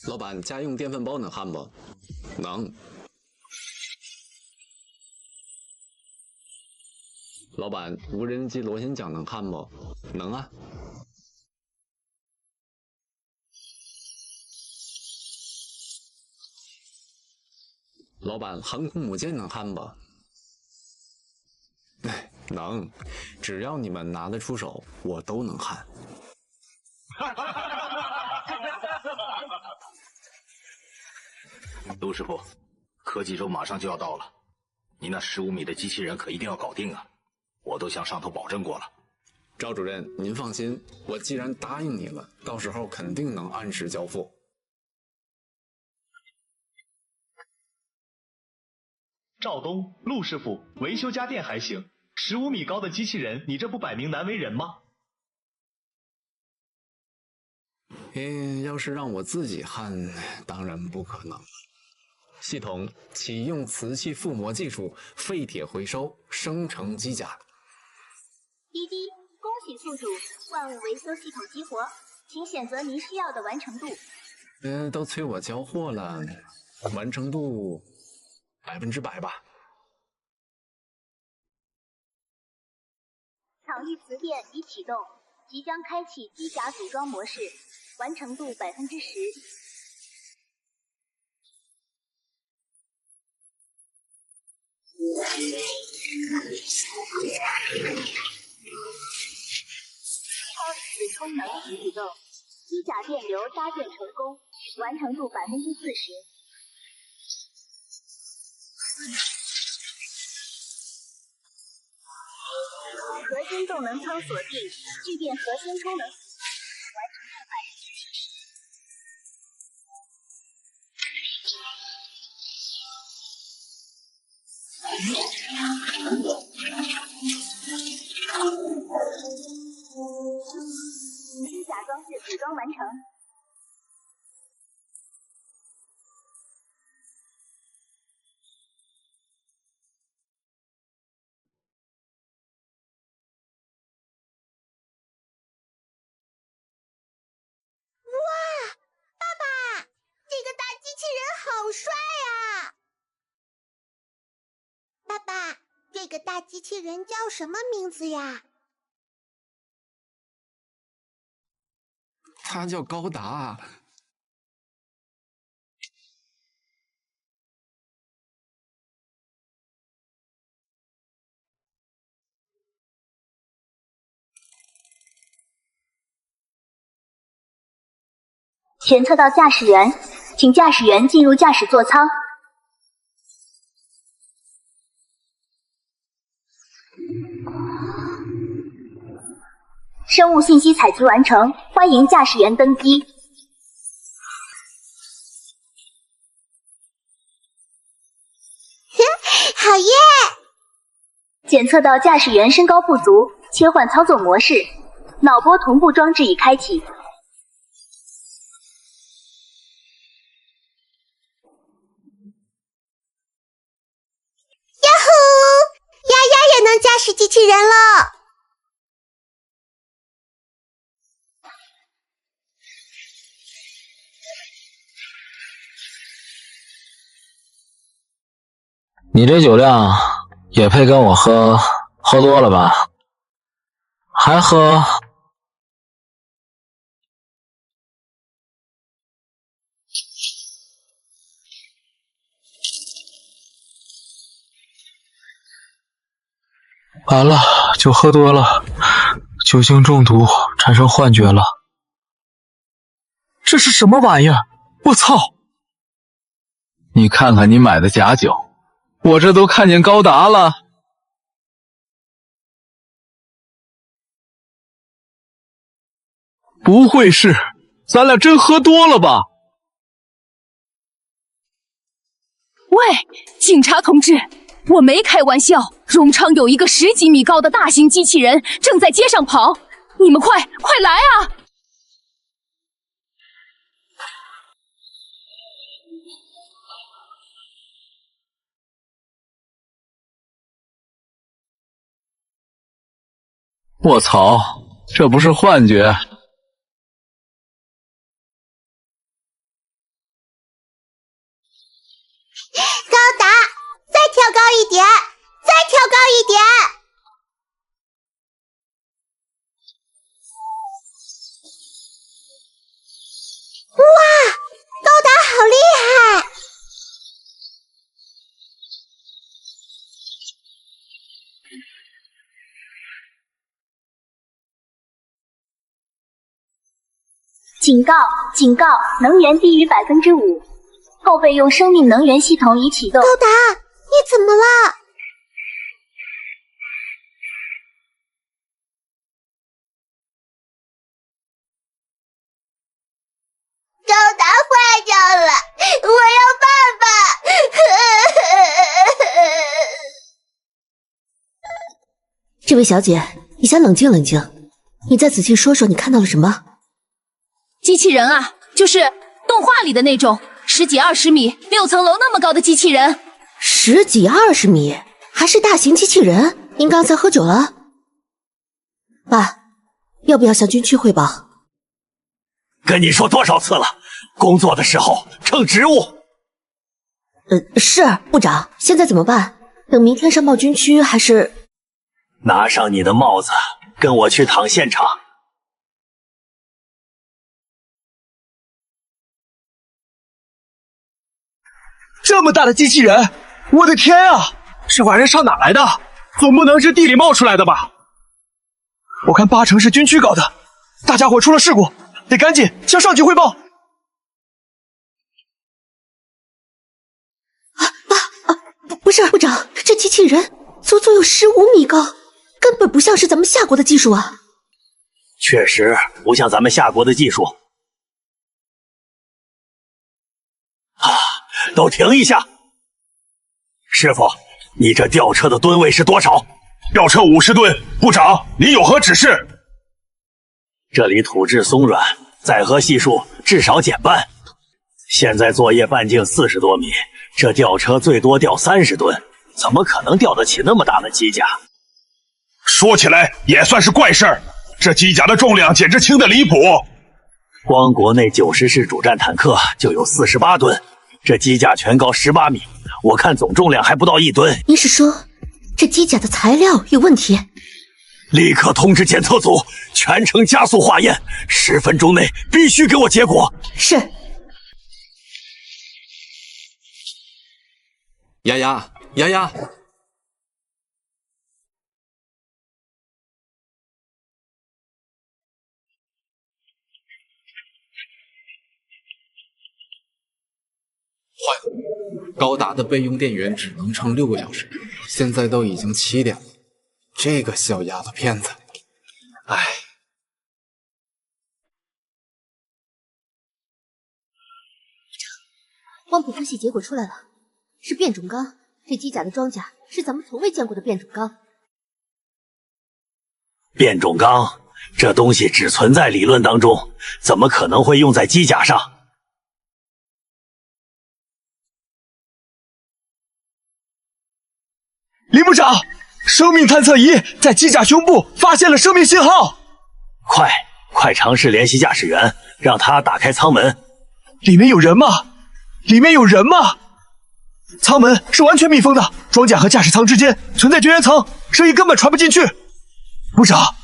老板，家用电饭煲能焊不？能。老板，无人机螺旋桨能焊不？能啊。老板，航空母舰能焊不？能，只要你们拿得出手，我都能焊。陆师傅，科技周马上就要到了，你那15米的机器人可一定要搞定啊！我都向上头保证过了。赵主任，您放心，我既然答应你了，到时候肯定能按时交付。赵东，陆师傅，维修家电还行，15米高的机器人，你这不摆明难为人吗？要是让我自己焊，当然不可能。系统启用瓷器覆膜技术，废铁回收，生成机甲。滴滴，恭喜宿主，万物维修系统激活，请选择您需要的完成度。都催我交货了，完成度100%吧。场域磁电已启动，即将开启机甲组装模式，完成度10%。超时充能启动，机甲电流搭建成功，完成度40%。核心动能舱锁定，聚变核心充能，完成度70%。机甲装置组装完成。这个大机器人好帅啊！爸爸，这个大机器人叫什么名字呀？它叫高达。检测到驾驶员，请驾驶员进入驾驶座舱。生物信息采集完成，欢迎驾驶员登机。好耶！检测到驾驶员身高不足，切换操作模式，脑波同步装置已开启。呀呼！丫丫也能驾驶机器人了。你这酒量也配跟我喝？喝多了吧？还喝？完了，酒喝多了，酒精中毒，产生幻觉了。这是什么玩意儿？我操！你看看你买的假酒，我这都看见高达了。不会是咱俩真喝多了吧？喂，警察同志，我没开玩笑，荣昌有一个10几米高的大型机器人正在街上跑，你们快来啊！卧槽，这不是幻觉。调高一点。哇，高达好厉害！警告！警告！能源低于5%，后备用生命能源系统已启动。高达，你怎么了？高达坏掉了，我要爸爸！这位小姐，你先冷静冷静，你再仔细说说你看到了什么？机器人啊，就是动画里的那种10几20米、6层楼那么高的机器人。10几20米，还是大型机器人？您刚才喝酒了？爸，要不要向军区汇报？跟你说多少次了，工作的时候称职务。是部长，现在怎么办？等明天上报军区还是？拿上你的帽子，跟我去躺现场。这么大的机器人，我的天啊！这玩意上哪来的？总不能是地里冒出来的吧？我看80%是军区搞的，大家伙出了事故，得赶紧向上级汇报。不是部长，这机器人足足有15米高，根本不像是咱们夏国的技术啊！确实不像咱们夏国的技术。都停一下！师傅，你这吊车的吨位是多少？吊车50吨。部长，您有何指示？这里土质松软，载荷系数至少减半。现在作业半径40多米，这吊车最多吊30吨，怎么可能吊得起那么大的机甲？说起来也算是怪事儿，这机甲的重量简直轻得离谱。光国内90式主战坦克就有48吨。这机甲全高18米，我看总重量还不到1吨。您是说这机甲的材料有问题？立刻通知检测组，全程加速化验，10分钟内必须给我结果。是。丫丫，丫丫，坏了，高达的备用电源只能撑6个小时，现在都已经7点了。这个小丫头片子，唉。光谱分析结果出来了，是变种钢。这机甲的装甲是咱们从未见过的变种钢。变种钢，这东西只存在理论当中，怎么可能会用在机甲上？林部长，生命探测仪在机甲胸部发现了生命信号。快尝试联系驾驶员，让他打开舱门。里面有人吗？里面有人吗？舱门是完全密封的，装甲和驾驶舱之间存在绝缘层，声音根本传不进去。部长，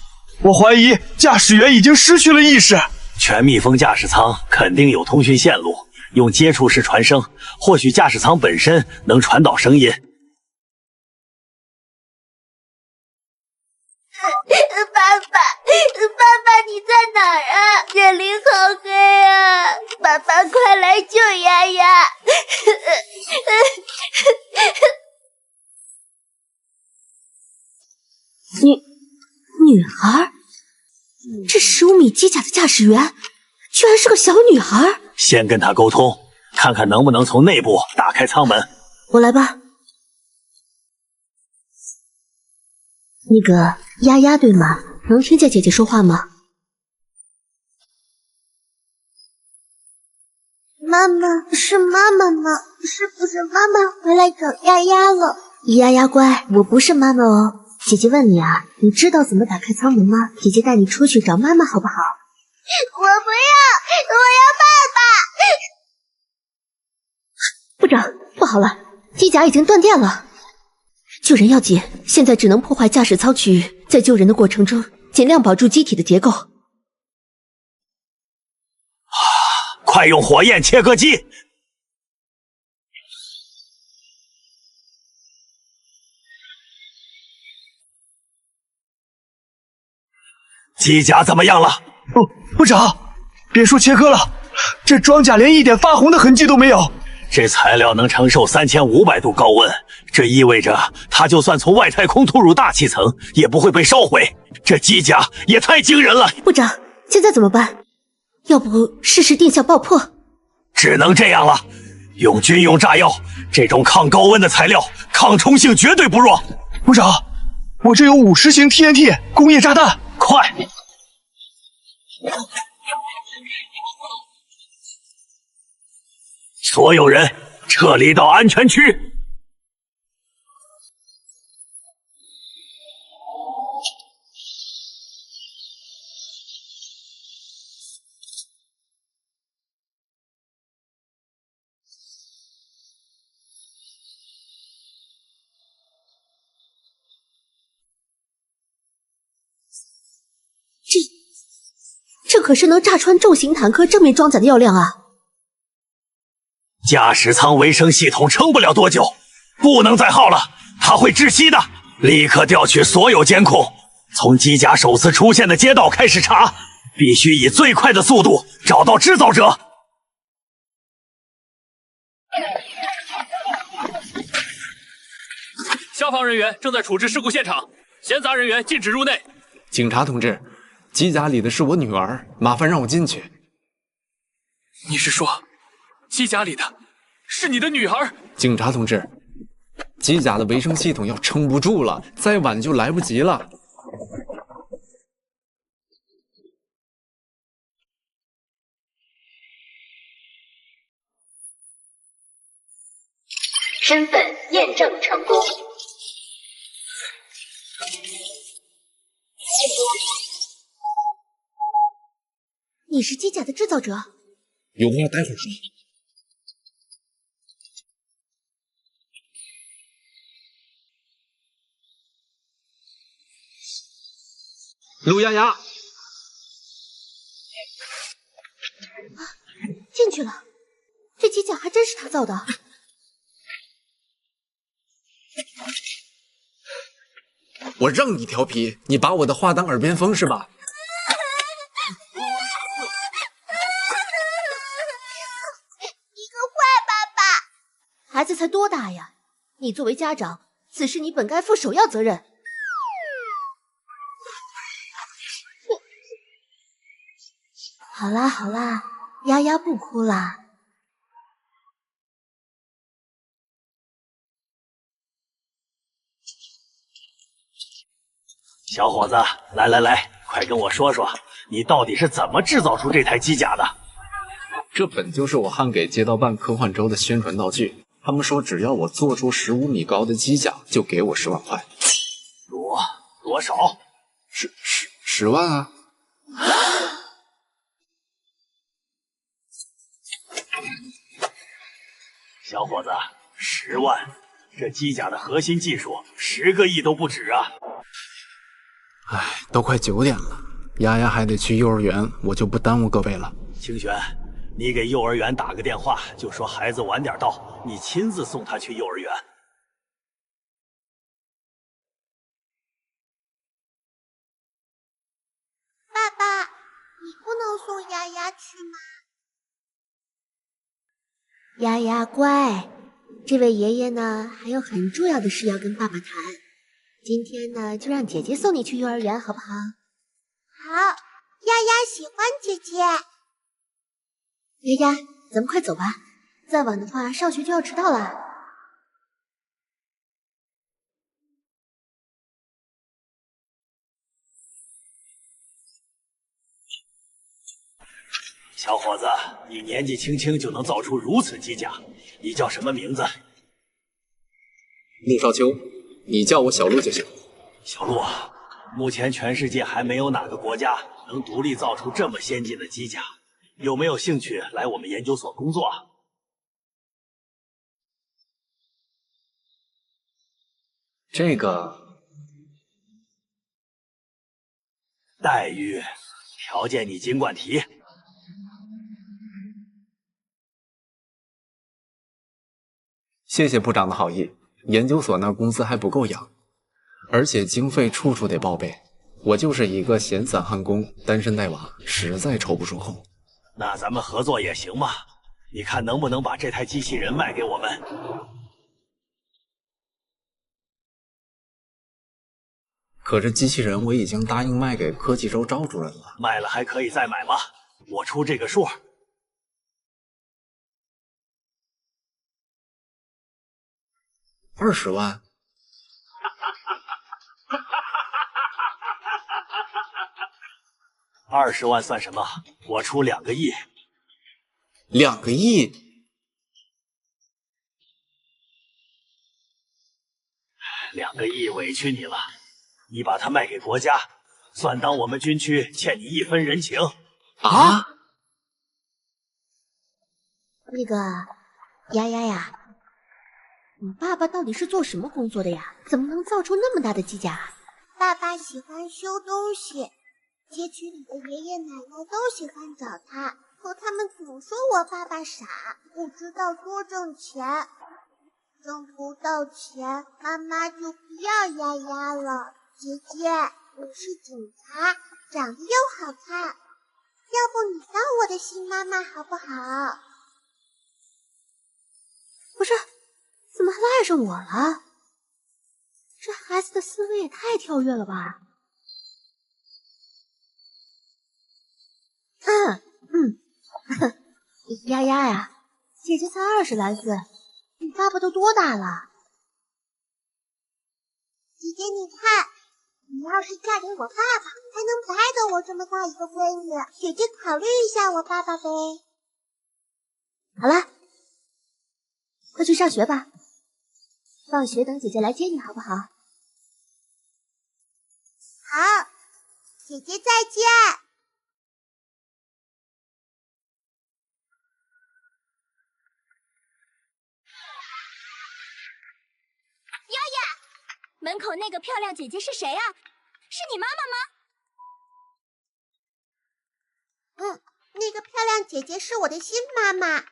我怀疑驾驶员已经失去了意识。全密封驾驶舱肯定有通讯线路，用接触式传声，或许驾驶舱本身能传导声音。爸爸，你在哪儿啊？这里好黑啊！爸爸，快来救丫丫！女孩？这15米机甲的驾驶员居然是个小女孩！先跟她沟通，看看能不能从内部打开舱门。我来吧。那个丫丫对吗？能听见姐姐说话吗？妈妈，是妈妈吗？是不是妈妈回来找丫丫了？丫丫乖，我不是妈妈哦。姐姐问你啊，你知道怎么打开舱门吗？姐姐带你出去找妈妈好不好？我不要，我要爸爸。部长，不好了，机甲已经断电了。救人要紧，现在只能破坏驾驶舱区域，在救人的过程中尽量保住机体的结构。快用火焰切割机！机甲怎么样了？部长，别说切割了，这装甲连一点发红的痕迹都没有。这材料能承受3500度高温，这意味着它就算从外太空吐入大气层，也不会被烧毁。这机甲也太惊人了！部长，现在怎么办？要不试试定向爆破？只能这样了。用军用炸药，这种抗高温的材料，抗冲性绝对不弱。部长，我这有50型 TNT 工业炸弹，快！所有人撤离到安全区。这可是能炸穿重型坦克正面装甲的药量啊！驾驶舱维生系统撑不了多久，不能再耗了，它会窒息的。立刻调取所有监控，从机甲首次出现的街道开始查，必须以最快的速度找到制造者。消防人员正在处置事故现场，闲杂人员禁止入内。警察同志，机甲里的是我女儿，麻烦让我进去。你是说，机甲里的是你的女儿？警察同志，机甲的维生系统要撑不住了，再晚就来不及了。身份验证成功。你是机甲的制造者？有话待会儿说。陆丫丫，进去了。这机甲还真是他造的。我让你调皮，你把我的话当耳边风是吧？一个坏爸爸！孩子才多大呀？你作为家长，此事你本该负首要责任。好啦好啦，丫丫不哭啦。小伙子，来来来，快跟我说说，你到底是怎么制造出这台机甲的？这本就是我焊给街道办科幻周的宣传道具。他们说只要我做出15米高的机甲，就给我10万块。多少？10万啊！小伙子，10万，这机甲的核心技术10个亿都不止啊！唉，都快9点了，丫丫还得去幼儿园，我就不耽误各位了。清玄，你给幼儿园打个电话，就说孩子晚点到，你亲自送他去幼儿园。爸爸，你不能送丫丫去吗？丫丫乖，这位爷爷呢，还有很重要的事要跟爸爸谈。今天呢，就让姐姐送你去幼儿园，好不好？好，丫丫喜欢姐姐。丫丫，咱们快走吧，再晚的话，上学就要迟到了。小伙子，你年纪轻轻就能造出如此机甲，你叫什么名字？陆少秋，你叫我小陆就行。小陆啊，目前全世界还没有哪个国家能独立造出这么先进的机甲，有没有兴趣来我们研究所工作啊？这个待遇条件你尽管提。谢谢部长的好意，研究所那工资还不够养，而且经费处处得报备。我就是一个闲散焊工，单身带娃，实在抽不出空。那咱们合作也行嘛？你看能不能把这台机器人卖给我们？可这机器人我已经答应卖给科技周赵主任了。卖了还可以再买吗？我出这个数。20万。20万算什么？我出2个亿。2个亿？2个亿委屈你了，你把它卖给国家，算当我们军区欠你1分人情。啊？那个丫丫呀，你爸爸到底是做什么工作的呀？怎么能造出那么大的机甲？爸爸喜欢修东西，街区里的爷爷奶奶都喜欢找他，可他们总说我爸爸傻，不知道多挣钱。挣不到钱，妈妈就不要丫丫了。姐姐，我是警察，长得又好看，要不你当我的新妈妈好不好？不是，怎么还爱上我了？这孩子的思维也太跳跃了吧！丫丫呀，姐姐才20来岁，你爸爸都多大了？姐姐，你看，你要是嫁给我爸爸，才能白得我这么大一个闺女。姐姐考虑一下我爸爸呗。好了，快去上学吧，放学等姐姐来接你好不好？好，姐姐再见。丫丫，门口那个漂亮姐姐是谁啊？是你妈妈吗？那个漂亮姐姐是我的新妈妈。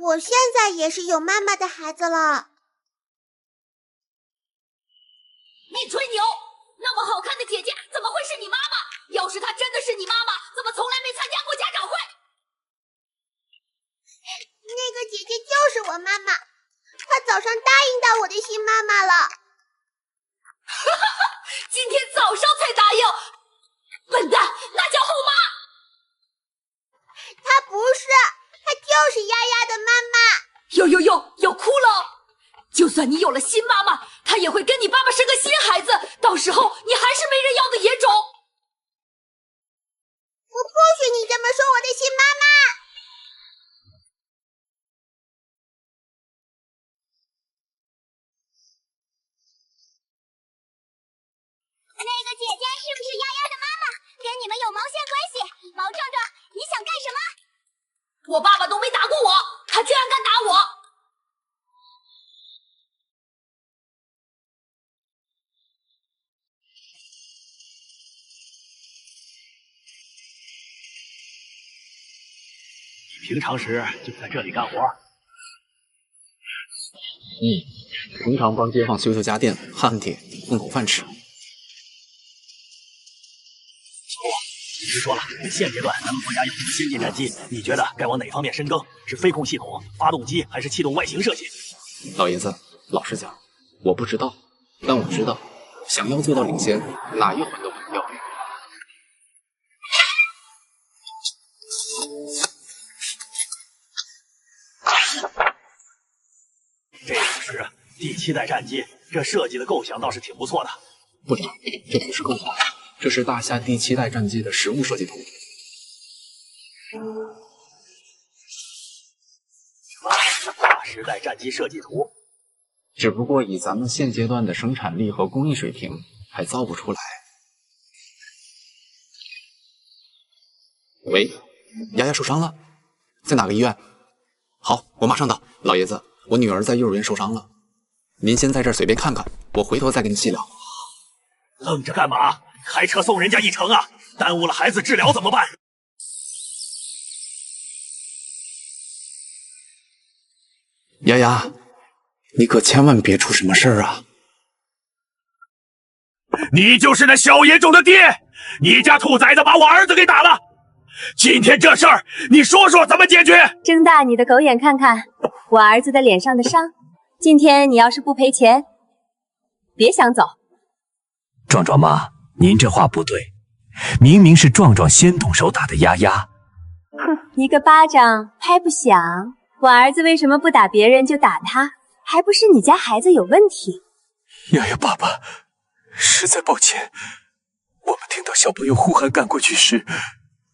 我现在也是有妈妈的孩子了。你吹牛！那么好看的姐姐怎么会是你妈妈？要是她真的是你妈妈，怎么从来没参加过家长会？那个姐姐就是我妈妈，她早上答应当我的新妈妈了。今天早上才答应，笨蛋，那叫后妈。她不是，她就是丫丫的妈妈。要哭了！就算你有了新妈妈，她也会跟你爸爸生个新孩子，到时候你还是没人要的野种。我不许你这么说我的新妈妈。那个姐姐是不是丫丫的妈妈？跟你们有毛线关系？毛壮壮，你想干什么？我爸爸都没打过我，他居然敢打我！你平常时就在这里干活？平常帮街坊修修家电、焊铁，混口饭吃。听说了，现阶段咱们国家有一个先进战机，你觉得该往哪方面深耕？是飞控系统、发动机，还是气动外形设计？老爷子，老实讲，我不知道，但我知道，想要做到领先，哪一环都不能掉。这是第7代战机，这设计的构想倒是挺不错的。部长，这不是构想，这是大夏第7代战机的实物设计图。大10代战机设计图，只不过以咱们现阶段的生产力和工艺水平，还造不出来。喂，丫丫受伤了，在哪个医院？好，我马上到。老爷子，我女儿在幼儿园受伤了，您先在这儿随便看看，我回头再跟你细聊。愣着干嘛？开车送人家一程啊！耽误了孩子治疗怎么办？丫丫，你可千万别出什么事儿啊！你就是那小野种的爹！你家兔崽子把我儿子给打了！今天这事儿，你说说怎么解决？睁大你的狗眼看看我儿子的脸上的伤。今天你要是不赔钱，别想走。壮壮妈，您这话不对，明明是壮壮先动手打的丫丫。哼，一个巴掌拍不响。我儿子为什么不打别人就打他？还不是你家孩子有问题？丫丫爸爸，实在抱歉，我们听到小朋友呼喊赶过去时，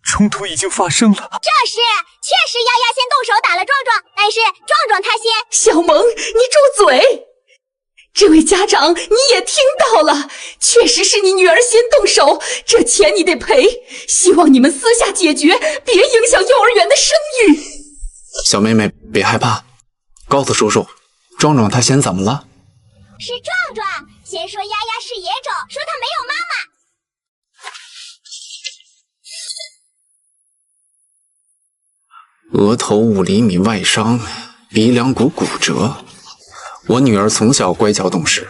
冲突已经发生了。这是，确实丫丫先动手打了壮壮，但是壮壮他先……小萌，你住嘴！这位家长，你也听到了，确实是你女儿先动手，这钱你得赔。希望你们私下解决，别影响幼儿园的声誉。小妹妹别害怕，告诉叔叔，壮壮他先怎么了？是壮壮先说丫丫是野种，说他没有妈妈。额头5厘米外伤，鼻梁骨骨折。我女儿从小乖巧懂事，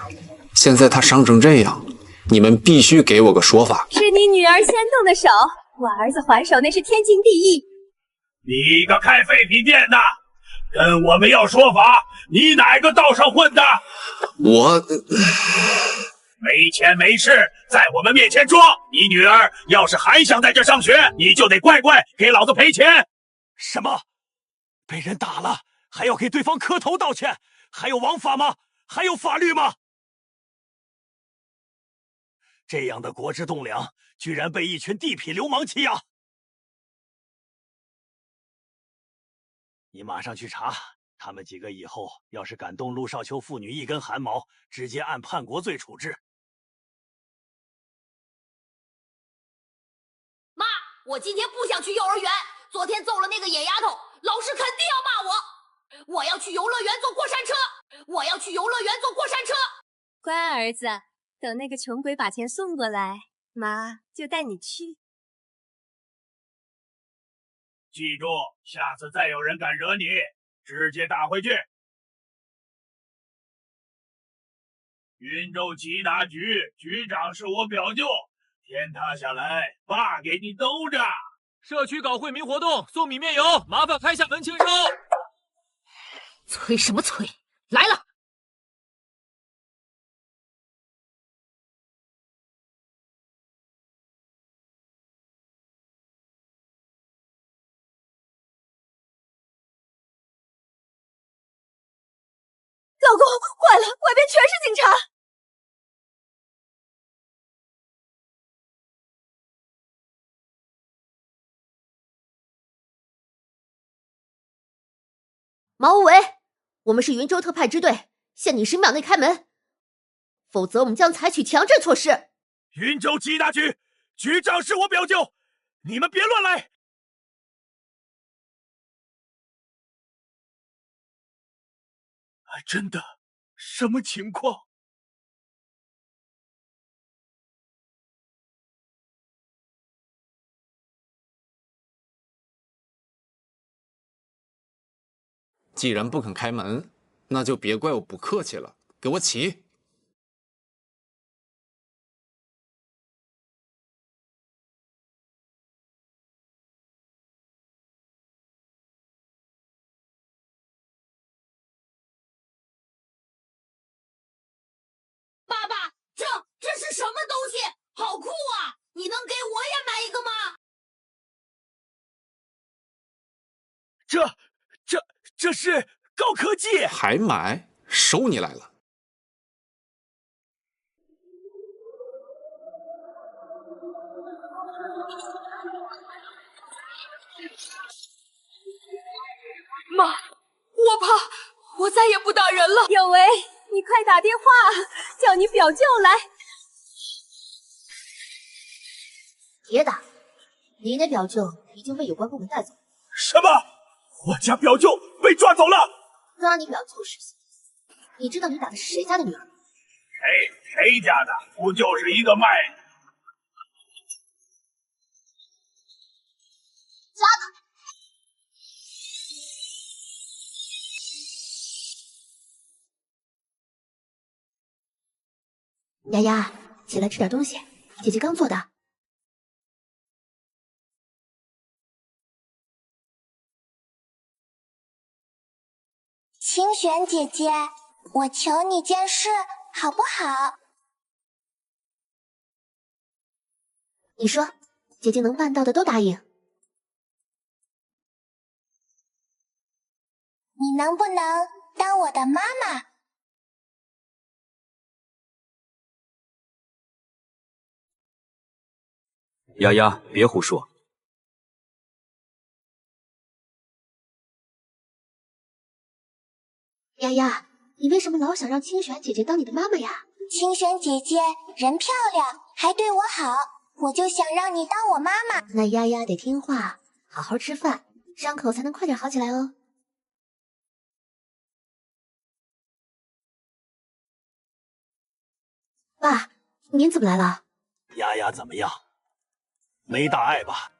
现在她伤成这样，你们必须给我个说法。是你女儿先动的手，我儿子还手那是天经地义。你一个开废品店的，跟我们要说法，你哪个道上混的？我没钱没势，在我们面前装。你女儿要是还想在这上学，你就得乖乖给老子赔钱。什么？被人打了，还要给对方磕头道歉？还有王法吗？还有法律吗？这样的国之栋梁，居然被一群地痞流氓欺压！你马上去查，他们几个以后要是敢动陆少秋父女一根汗毛，直接按叛国罪处置。妈，我今天不想去幼儿园，昨天揍了那个野丫头，老师肯定要骂我。我要去游乐园坐过山车，我要去游乐园坐过山车。乖儿子，等那个穷鬼把钱送过来，妈就带你去。记住，下次再有人敢惹你，直接打回去。云州缉拿局局长是我表舅，天塌下来，爸给你兜着。社区搞惠民活动，送米面油，麻烦开下门庆收。催什么催？来了！老公，坏了，外边全是警察！毛无为，我们是云州特派支队，限你10秒内开门，否则我们将采取强制措施。云州缉拿局局长是我表舅，你们别乱来！真的？什么情况？既然不肯开门，那就别怪我不客气了，给我起！爸爸，这是什么东西？好酷啊！你能给我也买一个吗？这是高科技！还买？收你来了！妈，我怕我再也不打人了。有为，你快打电话叫你表舅来。别打，您的表舅已经被有关部门带走。什么？我家表舅被抓走了！抓你表舅是你知道你打的是谁家的女儿？谁家的？不就是一个卖家的？丫丫，起来吃点东西，姐姐刚做的。清玄姐姐，我求你件事，好不好？你说，姐姐能办到的都答应。你能不能当我的妈妈？丫丫，别胡说。丫丫，你为什么老想让清玄姐姐当你的妈妈呀？清玄姐姐人漂亮，还对我好，我就想让你当我妈妈。那丫丫得听话，好好吃饭，伤口才能快点好起来哦。爸，您怎么来了？丫丫怎么样？没大碍吧？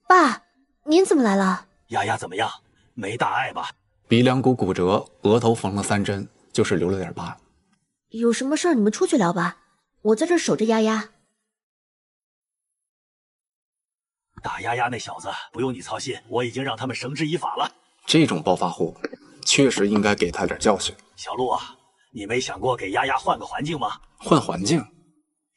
爸，您怎么来了？丫丫怎么样？没大碍吧？鼻梁骨骨折，额头缝了3针，就是留了点疤。有什么事儿你们出去聊吧，我在这儿守着丫丫。打丫丫那小子不用你操心，我已经让他们绳之以法了。这种暴发户，确实应该给他点教训。小陆啊，你没想过给丫丫换个环境吗？换环境？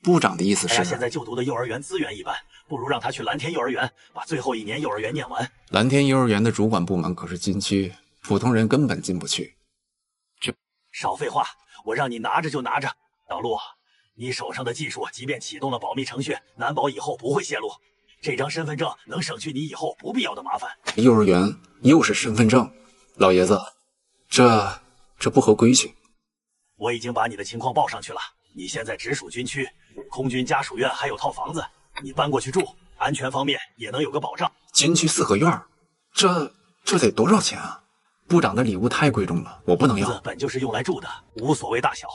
部长的意思是，现在就读的幼儿园资源一般，不如让他去蓝天幼儿园，把最后1年幼儿园念完。蓝天幼儿园的主管部门可是禁区，普通人根本进不去。少废话，我让你拿着就拿着。小陆，你手上的技术即便启动了保密程序，难保以后不会泄露。这张身份证能省去你以后不必要的麻烦。幼儿园又是身份证，老爷子，这不合规矩。我已经把你的情况报上去了，你现在直属军区，空军家属院还有套房子，你搬过去住，安全方面也能有个保障。军区4合院，这得多少钱啊？部长的礼物太贵重了，我不能要。本就是用来住的，无所谓大小。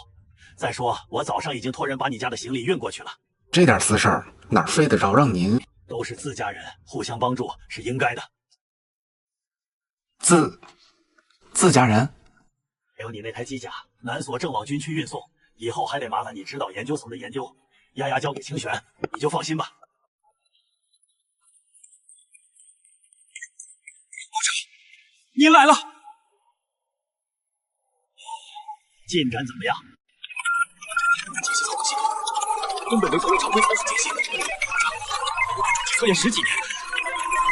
再说，我早上已经托人把你家的行李运过去了。这点私事儿哪费得着让您？都是自家人，互相帮助是应该的。自家人？还有你那台机甲，南所正往军区运送，以后还得麻烦你指导研究所的研究。丫丫交给清玄，你就放心吧。部长，您来了。进展怎么样？机器操作系统根本能从常规操作解析。测验10几年，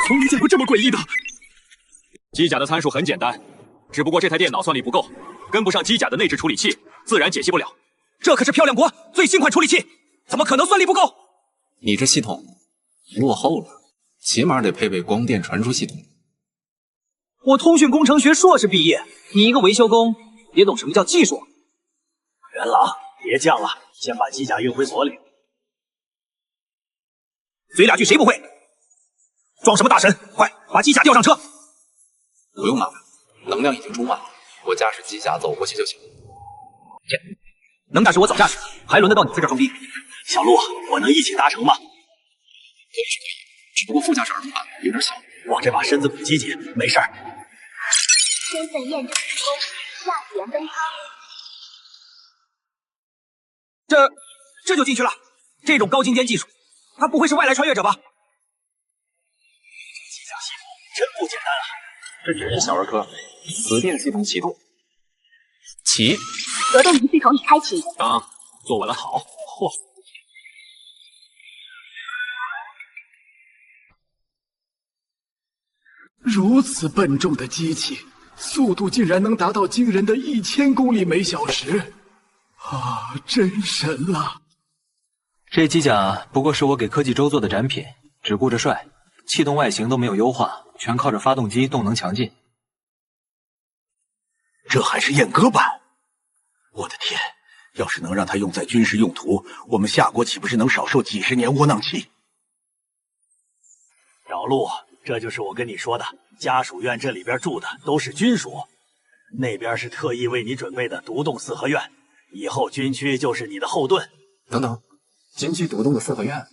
从没见过这么诡异的。机甲的参数很简单，只不过这台电脑算力不够，跟不上机甲的内置处理器，自然解析不了。这可是漂亮国最新款处理器，怎么可能算力不够？你这系统落后了，起码得配备光电传输系统。我通讯工程学硕士毕业，你一个维修工也懂什么叫技术？元朗，别犟了，先把机甲运回所里。嘴2句谁不会？装什么大神？快把机甲吊上车！不用麻烦，能量已经充满了，我驾驶机甲走过去就行。能驾驶我早驾驶，还轮得到你在这装逼？小陆，我能一起达成吗？可以是可以，只不过副驾驶儿童版有点小。我这把身子骨机警，没事儿。身份验证成功，下体员登舱。这就进去了？这种高精尖技术，他不会是外来穿越者吧？机甲系统真不简单啊！这只是小儿科，磁电系统启动。起，格斗仪系统已开启。坐稳了，好。嚯！如此笨重的机器，速度竟然能达到惊人的1000公里每小时，真神了！这机甲不过是我给科技周做的展品，只顾着帅，气动外形都没有优化，全靠着发动机动能强劲。这还是阉割版！我的天，要是能让它用在军事用途，我们夏国岂不是能少受几10年窝囊气？路，这就是我跟你说的，家属院这里边住的都是军属，那边是特意为你准备的独栋四合院，以后军区就是你的后盾。等等，军区独栋的四合院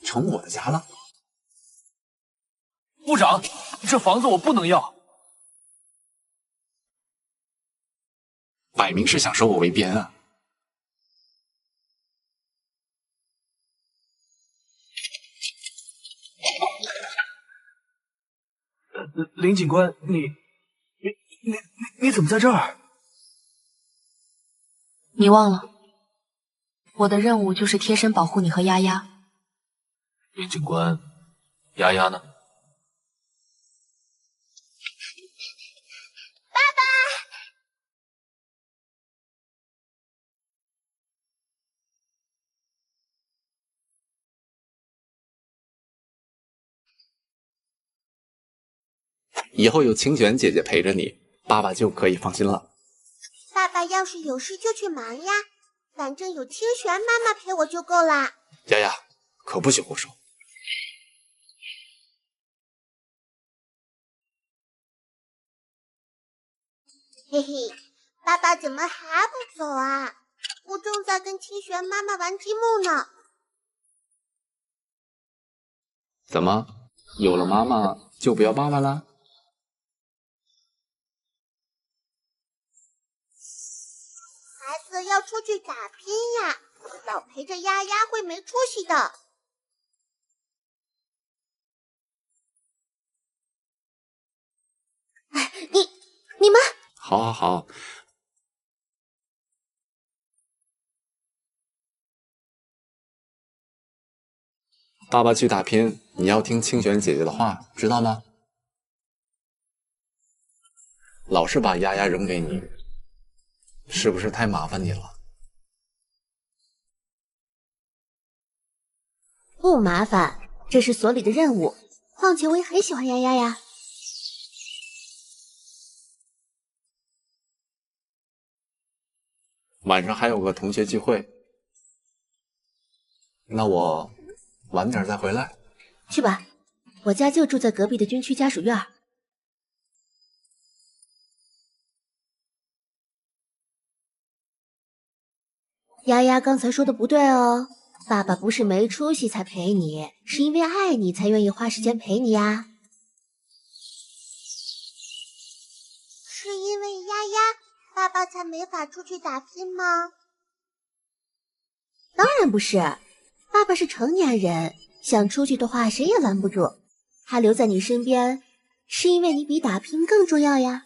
成我的家了？部长，这房子我不能要。摆明是想收我为边啊！林警官，你怎么在这儿？你忘了，我的任务就是贴身保护你和丫丫。林警官，丫丫呢？爸爸！以后有清玄姐姐陪着你，爸爸就可以放心了。爸爸要是有事就去忙呀，反正有清玄妈妈陪我就够啦。丫丫，可不许胡说。嘿嘿，爸爸怎么还不走啊？我正在跟清玄妈妈玩积木呢。怎么，有了妈妈就不要爸爸了？孩子要出去打拼呀，老陪着丫丫会没出息的。你们。好好好，爸爸去打拼，你要听清玄姐姐的话，知道吗？老是把丫丫扔给你，是不是太麻烦你了？不麻烦，这是所里的任务。况且我也很喜欢丫丫呀。晚上还有个同学聚会，那我晚点再回来。去吧，我家就住在隔壁的军区家属院。丫丫刚才说的不对哦，爸爸不是没出息才陪你，是因为爱你才愿意花时间陪你呀。是因为丫丫，爸爸才没法出去打拼吗？当然不是，爸爸是成年人，想出去的话谁也拦不住。他留在你身边，是因为你比打拼更重要呀。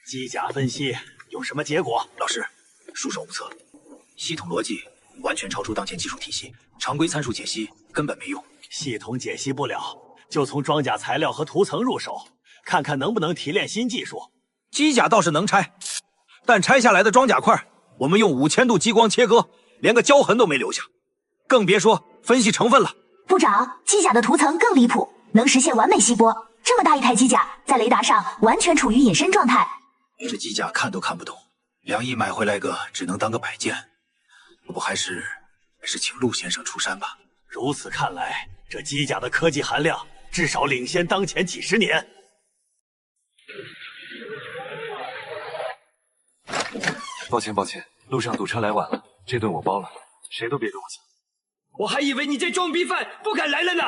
机甲分析有什么结果？老师，束手无策，系统逻辑完全超出当前技术体系，常规参数解析根本没用。系统解析不了，就从装甲材料和涂层入手，看看能不能提炼新技术。机甲倒是能拆，但拆下来的装甲块，我们用5000度激光切割，连个胶痕都没留下，更别说分析成分了。部长，机甲的涂层更离谱，能实现完美吸波。这么大一台机甲，在雷达上完全处于隐身状态。这机甲看都看不懂，2亿买回来个只能当个摆件，要不还是请陆先生出山吧。如此看来，这机甲的科技含量至少领先当前几10年。抱歉，路上堵车来晚了，这顿我包了，谁都别跟我抢。我还以为你这装逼犯不敢来了呢。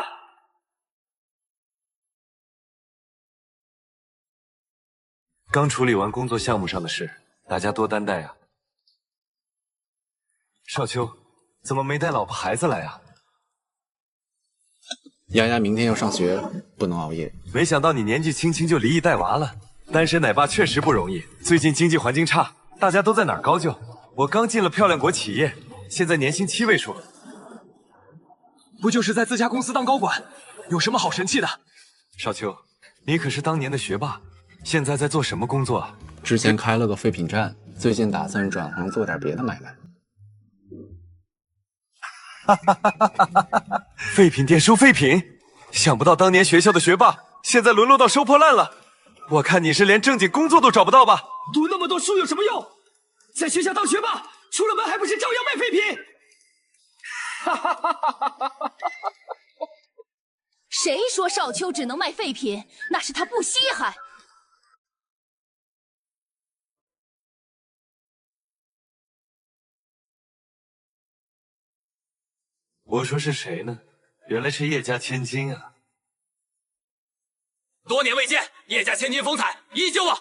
刚处理完工作项目上的事，大家多担待啊。少秋，怎么没带老婆孩子来啊？丫丫明天要上学，不能熬夜。没想到你年纪轻轻就离异带娃了，单身奶爸确实不容易。最近经济环境差，大家都在哪儿高就？我刚进了漂亮国企业，现在年薪7位数。不就是在自家公司当高管，有什么好神气的？少秋，你可是当年的学霸。现在在做什么工作啊？之前开了个废品站，最近打算转行做点别的买卖。废品店收废品，想不到当年学校的学霸现在沦落到收破烂了。我看你是连正经工作都找不到吧？读那么多书有什么用？在学校当学霸，出了门还不是照样卖废品？哈哈哈哈哈哈！谁说少秋只能卖废品？那是他不稀罕。我说是谁呢？原来是叶家千金啊！多年未见，叶家千金风采依旧啊！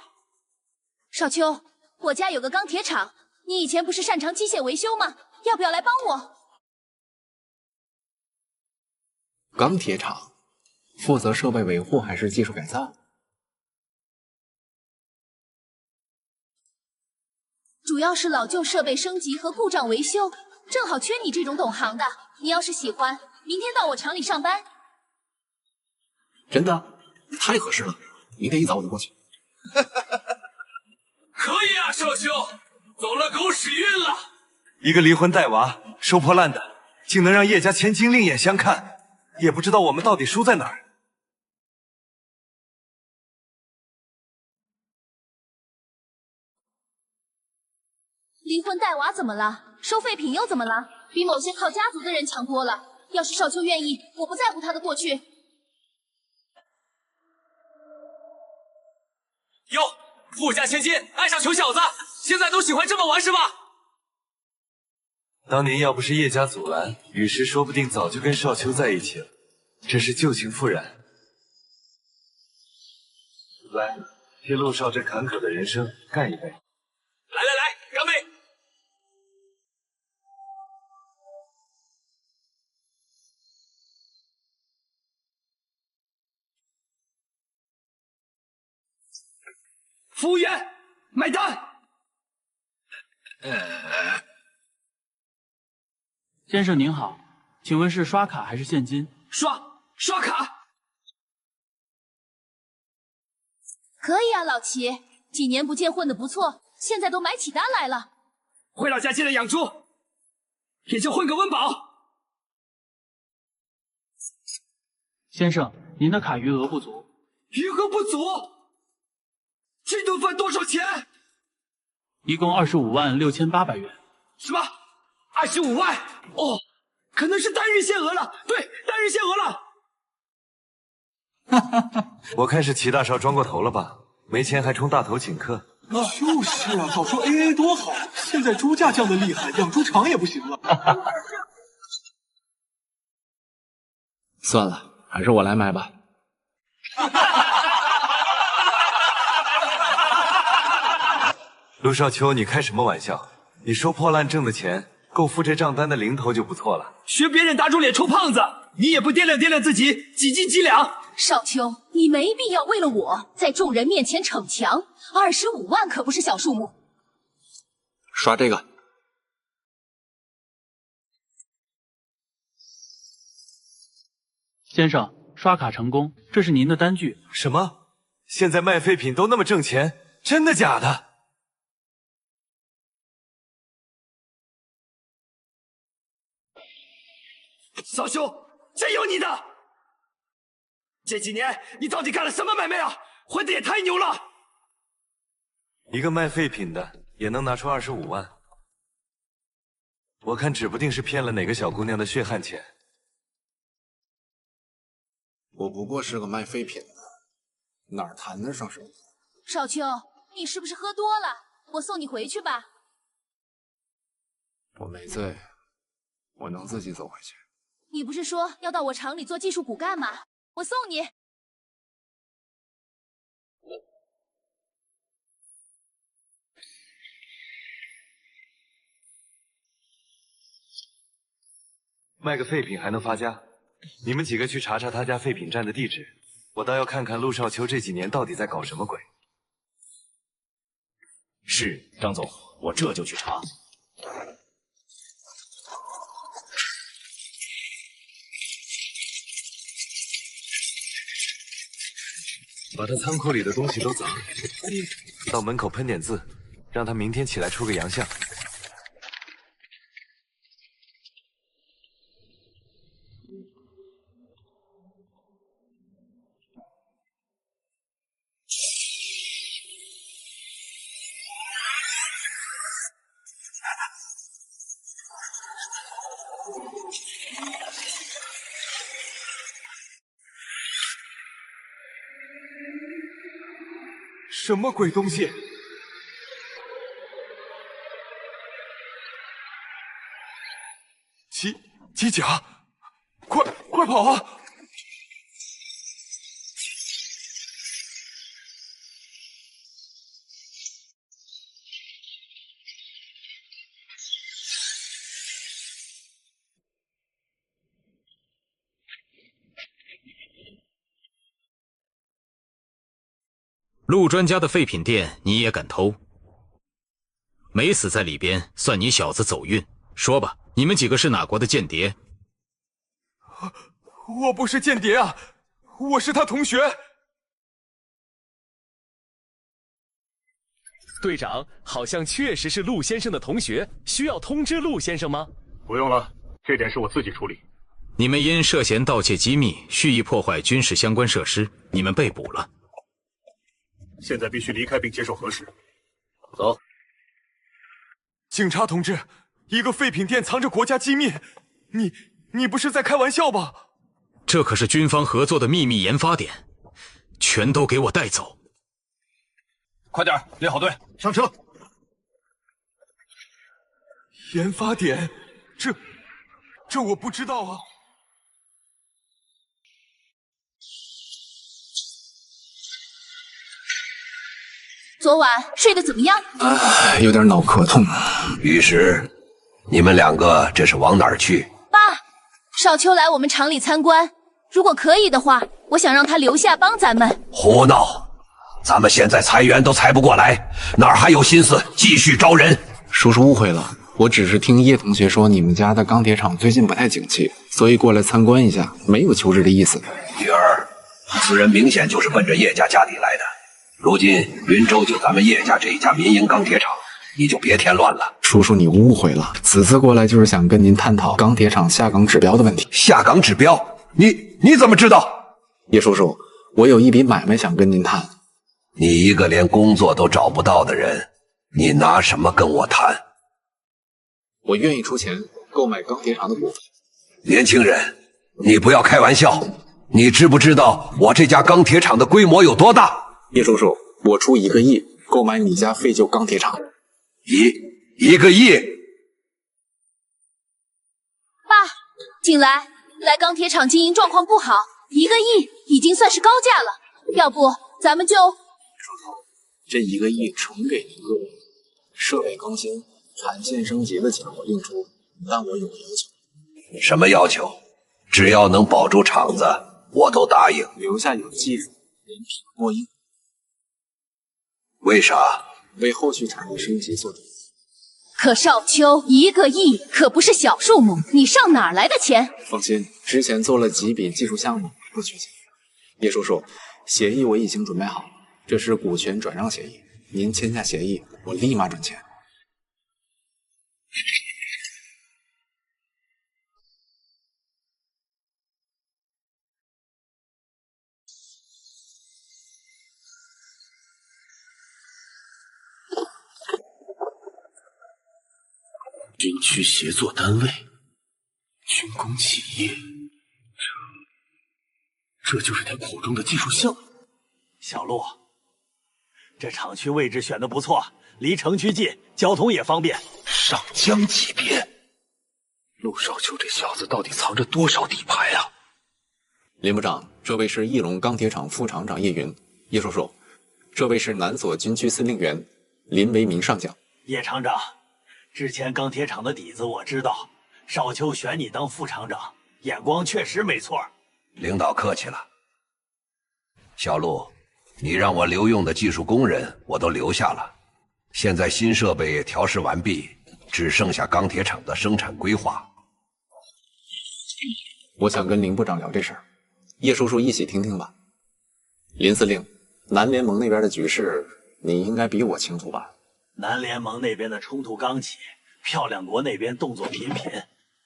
少秋，我家有个钢铁厂，你以前不是擅长机械维修吗？要不要来帮我？钢铁厂，负责设备维护还是技术改造？主要是老旧设备升级和故障维修，正好缺你这种懂行的。你要是喜欢，明天到我厂里上班。真的？太合适了，明天一早我就过去。可以啊，少秋，走了狗屎运了。一个离婚带娃、收破烂的，竟能让叶家千金另眼相看，也不知道我们到底输在哪儿。离婚带娃怎么了？收废品又怎么了？比某些靠家族的人强多了。要是少秋愿意，我不在乎他的过去。哟，富家千金爱上穷小子，现在都喜欢这么玩是吧？当年要不是叶家阻拦，雨石说不定早就跟少秋在一起了。真是旧情复燃。来，替陆少这坎坷的人生干一杯。来，干杯！服务员，买单。先生您好，请问是刷卡还是现金？刷卡。可以啊，老齐，几年不见混得不错，现在都买起单来了。回老家接着养猪，也就混个温饱。先生，您的卡余额不足。余额不足？这顿饭多少钱？一共256800元。什么？25万？哦，可能是单日限额了。对，单日限额了。我看是齐大少装过头了吧？没钱还充大头请客。就是啊，早说 AA 多好！现在猪价降得厉害，养猪场也不行了。算了，还是我来买吧。陆少秋，你开什么玩笑？你收破烂挣的钱够付这账单的零头就不错了。学别人打肿脸充胖子，你也不掂量掂量自己几斤几两？少秋，你没必要为了我在众人面前逞强。25万可不是小数目。刷这个。先生，刷卡成功，这是您的单据。什么？现在卖废品都那么挣钱？真的假的？少秋，真有你的！这几年你到底干了什么买卖啊？混的也太牛了！一个卖废品的也能拿出25万，我看指不定是骗了哪个小姑娘的血汗钱。我不过是个卖废品的，哪儿谈得上什么？少秋，你是不是喝多了？我送你回去吧。我没醉，我能自己走回去。你不是说要到我厂里做技术骨干吗？我送你。卖个废品还能发家？你们几个去查查他家废品站的地址，我倒要看看陆少秋这几年到底在搞什么鬼。是，张总，我这就去查。把他仓库里的东西都砸了，到门口喷点字，让他明天起来出个洋相。什么鬼东西？机甲，快跑啊！陆专家的废品店你也敢偷？没死在里边，算你小子走运。说吧，你们几个是哪国的间谍？我不是间谍啊，我是他同学。队长，好像确实是陆先生的同学，需要通知陆先生吗？不用了，这点是我自己处理。你们因涉嫌盗窃机密、蓄意破坏军事相关设施，你们被捕了。现在必须离开并接受核实。走。警察同志，一个废品店藏着国家机密，你不是在开玩笑吧？这可是军方合作的秘密研发点，全都给我带走！快点，列好队，上车。研发点，这我不知道啊。昨晚睡得怎么样？有点脑壳痛。于是，你们两个这是往哪儿去？爸，少秋来我们厂里参观，如果可以的话，我想让他留下帮咱们。胡闹！咱们现在裁员都裁不过来，哪儿还有心思继续招人？叔叔误会了，我只是听叶同学说你们家的钢铁厂最近不太景气，所以过来参观一下，没有求职的意思。女儿，此人明显就是奔着叶家家底来的。如今云州就咱们叶家这一家民营钢铁厂，你就别添乱了。叔叔，你误会了，此次过来就是想跟您探讨钢铁厂下岗指标的问题。下岗指标？你怎么知道？叶叔叔，我有一笔买卖想跟您谈。你一个连工作都找不到的人，你拿什么跟我谈？我愿意出钱购买钢铁厂的股份。年轻人，你不要开玩笑，你知不知道我这家钢铁厂的规模有多大？叶叔叔，我出1个亿购买你家废旧钢铁厂。一个亿？爸，景来钢铁厂经营状况不好，1个亿已经算是高价了，要不咱们就……这1个亿纯给您各位，设备更新、产线升级的钱我另出，但我有个要求。什么要求？只要能保住厂子，我都答应。留下有技术、人品过硬。为啥？为后续产业升级做底。可少秋1个亿可不是小数目，你上哪儿来的钱？放心，之前做了几笔技术项目，不缺钱。叶叔叔，协议我已经准备好，这是股权转让协议，您签下协议，我立马转钱。军区协作单位，军工企业，这就是他口中的技术项目。小陆，这厂区位置选的不错，离城区近，交通也方便。上将级别，陆少秋这小子到底藏着多少底牌啊？林部长，这位是翼龙钢铁厂副厂长叶云。叶叔叔，这位是南所军区司令员林维民上将。叶厂长，之前钢铁厂的底子我知道，少秋选你当副厂长，眼光确实没错。领导客气了。小陆，你让我留用的技术工人我都留下了，现在新设备也调试完毕，只剩下钢铁厂的生产规划。我想跟林部长聊这事儿，叶叔叔一起听听吧。林司令，南联盟那边的局势你应该比我清楚吧？南联盟那边的冲突刚起，漂亮国那边动作频频。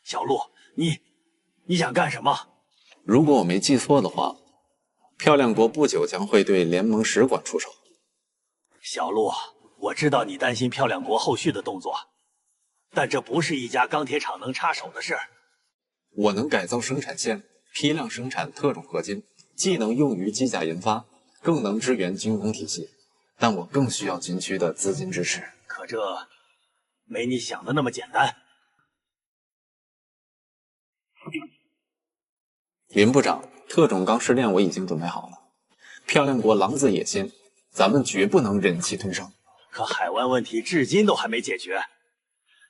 小陆，你想干什么？如果我没记错的话，漂亮国不久将会对联盟使馆出手。小陆，我知道你担心漂亮国后续的动作，但这不是一家钢铁厂能插手的事。我能改造生产线，批量生产特种合金，既能用于机甲研发，更能支援军工体系。但我更需要军区的资金支持。可这没你想的那么简单。林部长，特种钢试炼我已经准备好了。漂亮国狼子野心，咱们绝不能忍气吞声。可海湾问题至今都还没解决，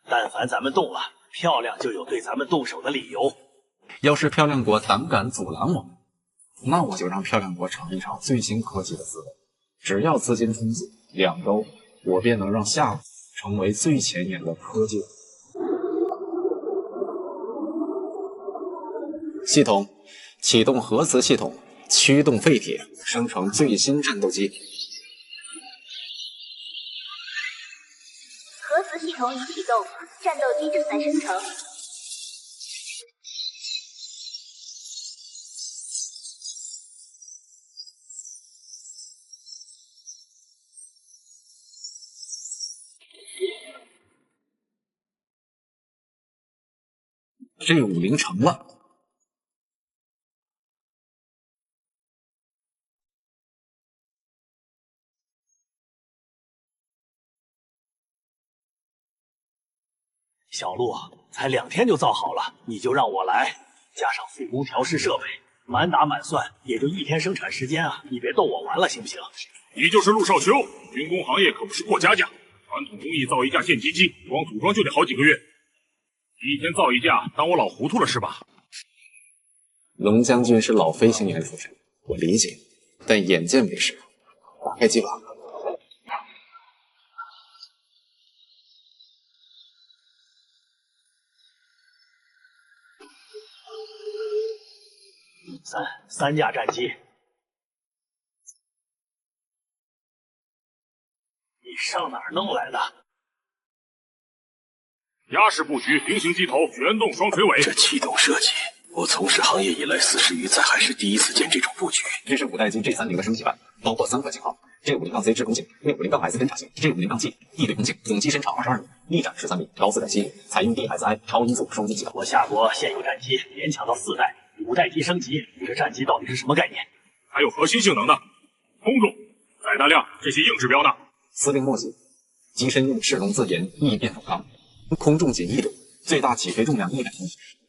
但凡咱们动了，漂亮就有对咱们动手的理由。要是漂亮国胆敢阻拦我们，那我就让漂亮国尝一尝最新科技的滋味。只要资金充足，2周我便能让夏国成为最前沿的科技。系统启动核磁系统，驱动废铁，生成最新战斗机。核磁系统已启动，战斗机正在生成。G50成了。小陆，才2天就造好了，你就让我来，加上复工调试设备，满打满算也就1天生产时间啊！你别逗我玩了，行不行？你就是陆少秋，军工行业可不是过家家，传统工艺造一架舰机机，光组装就得好几个月。1天造一架，当我老糊涂了是吧？龙将军是老飞行员出身，我理解，但眼见为实。打开计划。三架战机，你上哪儿弄来的？压式布局，平行机头，旋动双垂尾。这气动设计，我从事行业以来40余载，还是第一次见这种布局。这是5代机 G30 的升级版，包括3款型号 ：G50-C 制空型、650-S 侦察型、G50-G 地对空型，总机身长22米，翼展13米，高4代机翼，采用 DSI 超音速双击系统。我夏国现有战机连抢到4代，5代机升级，这战机到底是什么概念？还有核心性能呢，空重、载弹量这些硬指标呢？司令默许，机身用赤龙自研异变筒钢，空重仅1吨，最大起飞重量100吨，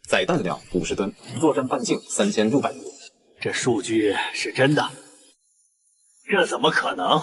载弹量50吨，作战半径3600米。这数据是真的？这怎么可能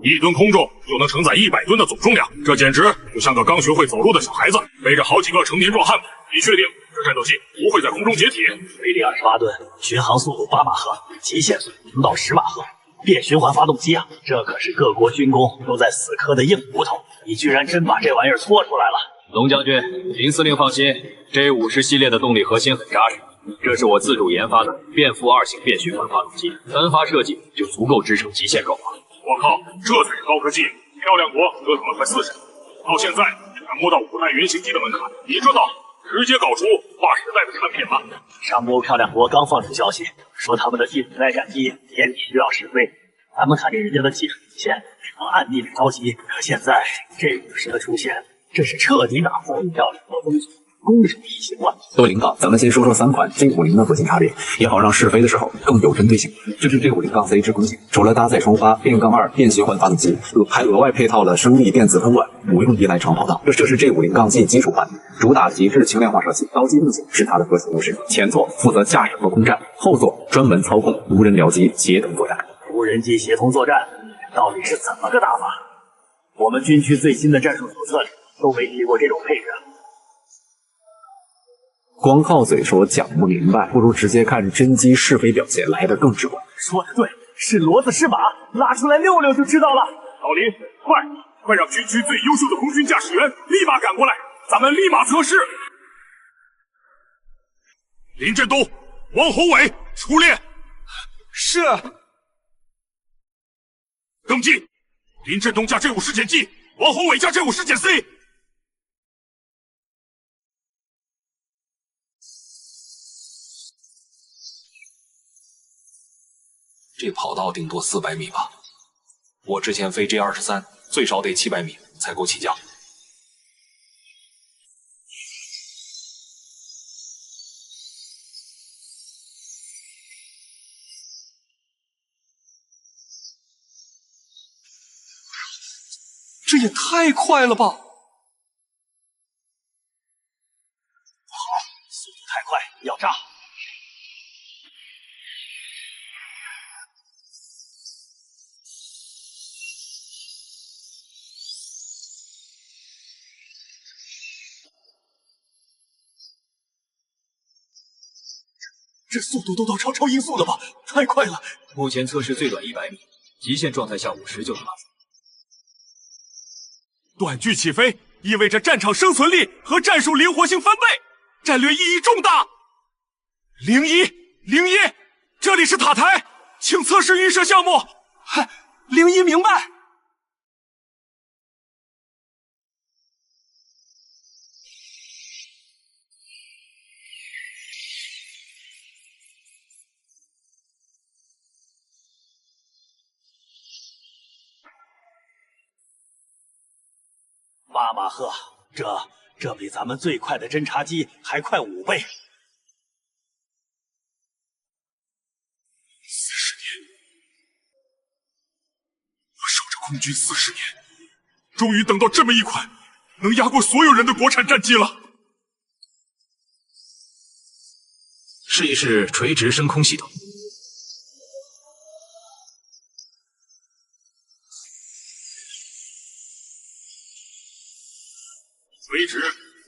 ？1吨空重就能承载100吨的总重量，这简直就像个刚学会走路的小孩子背着好几个成年壮汉子。你确定这战斗机不会在空中解体？推力28吨，巡航速度8马赫，极限速度能到10马赫，变循环发动机啊！这可是各国军工都在死磕的硬骨头，你居然真把这玩意儿搓出来了！龙将军，林司令放心，J50系列的动力核心很扎实，这是我自主研发的变幅2型变循环发动机，单发设计就足够支撑极限状况。我靠，这才是高科技！漂亮国折腾了快40年，到现在才摸到5代原型机的门槛，你这倒直接搞出划时代的产品了。上周漂亮国刚放出消息，说他们的第5代战机年底就要试飞，咱们看着人家的技术底线，只能暗地里着急。可现在G50的出现，这是彻底打破漂亮国封锁，攻守一起换。作为领导，咱们先说说3款 G50的核心差别，也好让试飞的时候更有针对性。这是 G50-C 制空型，除了搭载双发变杠2变循环发动机，还额外配套了升力电子喷管，不用依赖长跑道。这是 G50-G 基础版，主打极致轻量化设计，高机动性是它的核心优势。前座负责驾驶和空战，后座专门操控无人僚机协同作战。无人机协同作战到底是怎么个打法？我们军区最新的战术手册里都没提过这种配置。光靠嘴说讲不明白，不如直接看真机试飞表现来得更直观。说的对，是骡子是马，拉出来溜溜就知道了。老林，快让军区最优秀的空军驾驶员立马赶过来，咱们立马测试。林振东、王宏伟出列。是。登记，林振东驾G50减 G， 王宏伟驾G50减 C。这跑道顶多400米吧，我之前飞 G23，最少得700米才够起降。也太快了吧！不好，速度太快，要炸！这速度都到超音速了吧？太快了！目前测试最短100米，极限状态下50就能拉出。短距起飞意味着战场生存力和战术灵活性翻倍，战略意义重大。01，这里是塔台，请测试预设项目。嗨，01明白。8马赫，这比咱们最快的侦察机还快5倍。40年，我守着空军40年，终于等到这么一款能压过所有人的国产战机了。试一试垂直升空系统。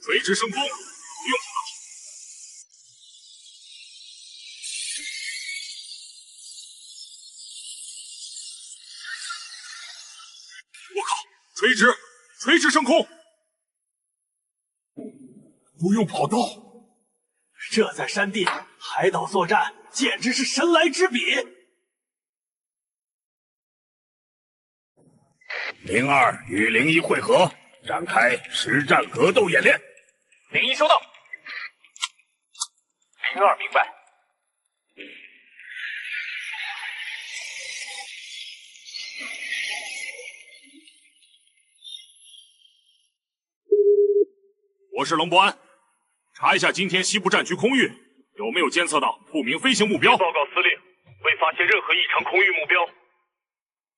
垂直升空，不用我靠！垂直升空，不用跑道。这在山地海岛作战简直是神来之笔。02与01会合，展开实战格斗演练。01收到。02明白。我是龙伯安，查一下今天西部战区空域有没有监测到不明飞行目标。报告司令，未发现任何异常空域目标。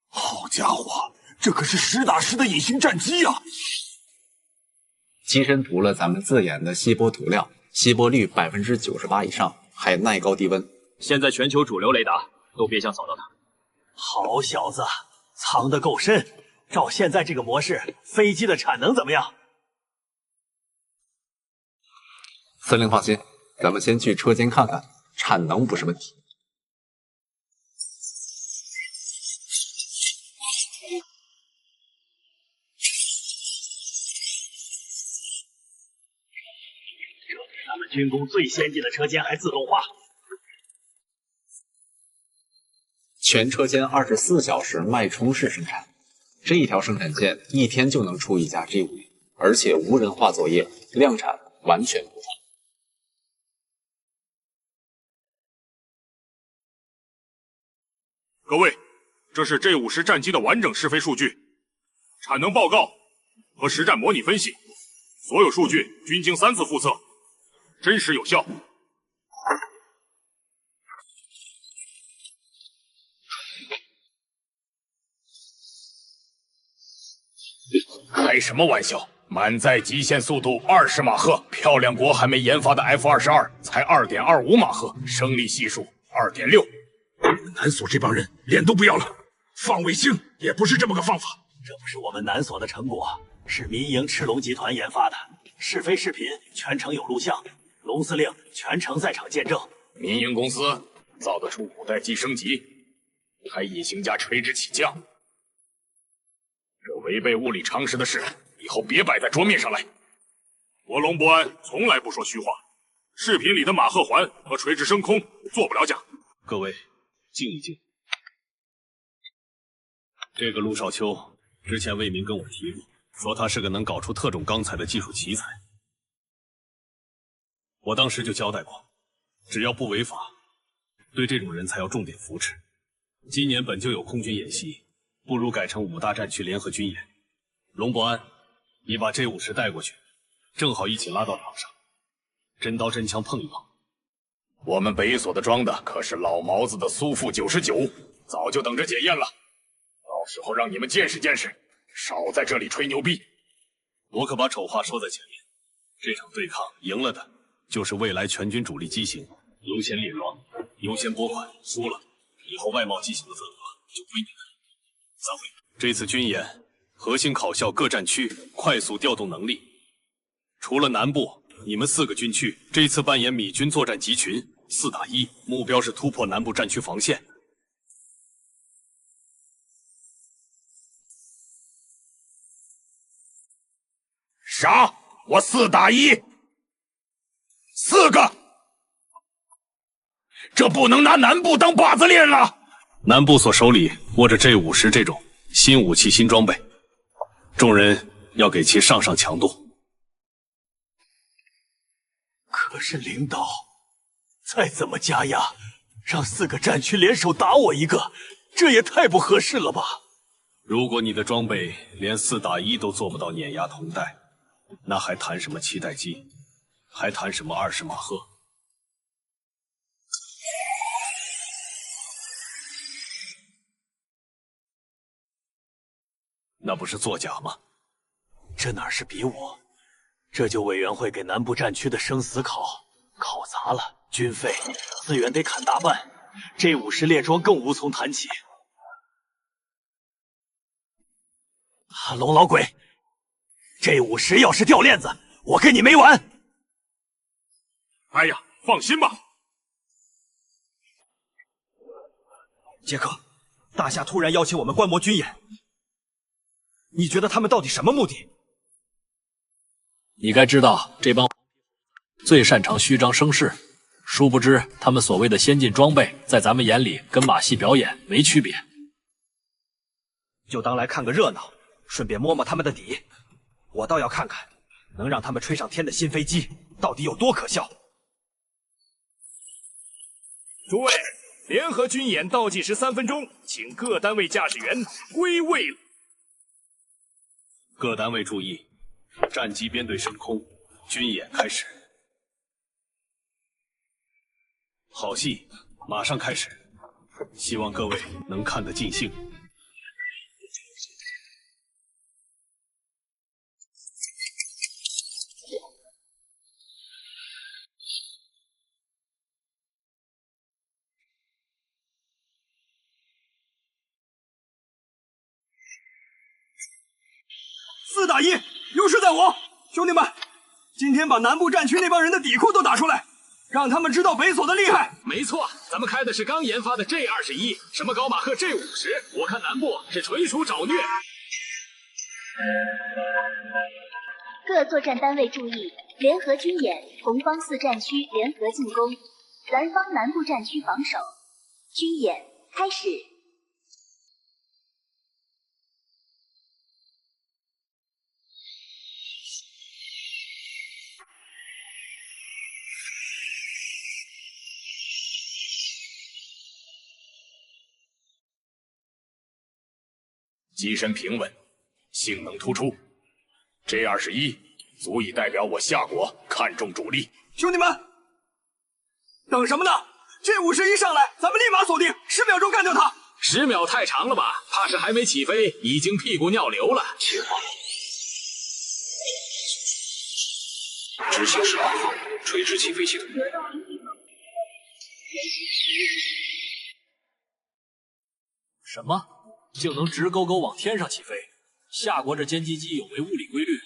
好家伙，这可是实打实的隐形战机啊！机身涂了咱们自研的锡箔涂料，锡箔率98%以上，还耐高低温。现在全球主流雷达都别想扫到它。好小子，藏得够深。照现在这个模式，飞机的产能怎么样？司令放心，咱们先去车间看看，产能不是问题。咱们军工最先进的车间还自动化，全车间24小时脉冲式生产，这一条生产线1天就能出一架 G5， 而且无人化作业，量产完全不错。各位，这是 G50战机的完整试飞数据、产能报告和实战模拟分析，所有数据均经3次复测，真实有效。开什么玩笑！满载极限速度20马赫，漂亮国还没研发的 F-22才2.25马赫，升力系数2.6。南所这帮人脸都不要了，放卫星也不是这么个放法。这不是我们南所的成果，是民营赤龙集团研发的。试飞视频全程有录像，龙司令全程在场见证。民营公司造得出5代机升级，还隐形加垂直起降，这违背物理常识的事，以后别摆在桌面上来。我龙伯安从来不说虚话，视频里的马赫环和垂直升空做不了假。各位，静一静。这个陆少秋之前魏明跟我提过，说他是个能搞出特种钢材的技术奇才。我当时就交代过，只要不违法，对这种人才要重点扶持。今年本就有空军演习，不如改成5大战区联合军演。龙伯安，你把J50带过去，正好一起拉到场上，真刀真枪碰一碰。我们北所的装的可是老毛子的苏富99，早就等着检验了。到时候让你们见识见识，少在这里吹牛逼！我可把丑话说在前面，这场对抗赢了的就是未来全军主力机型，优先列装，优先拨款；输了，以后外贸机型的份额就归你们。散会。这次军演核心考校各战区快速调动能力，除了南部，你们4个军区这次扮演米军作战集群，4打1，目标是突破南部战区防线。啥？我4打1，4个，这不能拿南部当靶子练了。南部所手里握着 J50这种新武器、新装备，众人要给其上强度。可是领导，再怎么加压，让4个战区联手打我一个，这也太不合适了吧？如果你的装备连4打1都做不到碾压同代，那还谈什么期待机？还谈什么20马赫？那不是作假吗？这哪是比武？这就委员会给南部战区的生死考砸了，军费、资源得砍大半，J50列装更无从谈起。龙老鬼，J50要是掉链子，我跟你没完！哎呀，放心吧。杰克，大夏突然邀请我们观摩军演，你觉得他们到底什么目的？你该知道，这帮最擅长虚张声势，殊不知他们所谓的先进装备，在咱们眼里跟马戏表演没区别。就当来看个热闹，顺便摸摸他们的底。我倒要看看，能让他们吹上天的新飞机到底有多可笑。诸位，联合军演倒计时3分钟，请各单位驾驶员归位。各单位注意，战机编队升空，军演开始。好戏马上开始，希望各位能看得尽兴。4打1，优势在我。兄弟们，今天把南部战区那帮人的底裤都打出来，让他们知道北所的厉害。没错，咱们开的是刚研发的 J21，什么高马赫 J50，我看南部是纯属找虐。各作战单位注意，联合军演，红方4战区联合进攻，蓝方南部战区防守。军演开始。机身平稳，性能突出。J21足以代表我夏国看重主力。兄弟们，等什么呢？J50一上来，咱们立马锁定，10秒钟干掉他。10秒太长了吧？怕是还没起飞，已经屁股尿流了。切换。执行18号垂直起飞系统。什么？竟能直勾勾往天上起飞？夏国这歼击机有没物理规律？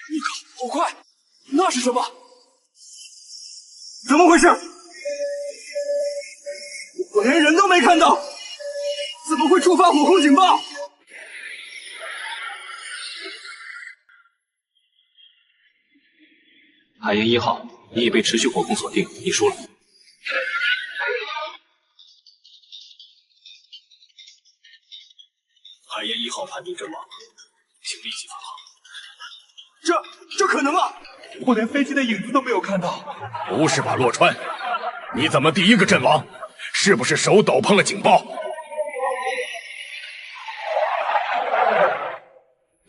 我靠，好快！那是什么？怎么回事？我连人都没看到，怎么会触发火控警报？海鹰1号，你已被持续火控锁定，你输了。海燕1号判定阵亡，请立即返航。这可能吗？我连飞机的影子都没有看到。不是吧，洛川？你怎么第一个阵亡？是不是手抖碰了警报？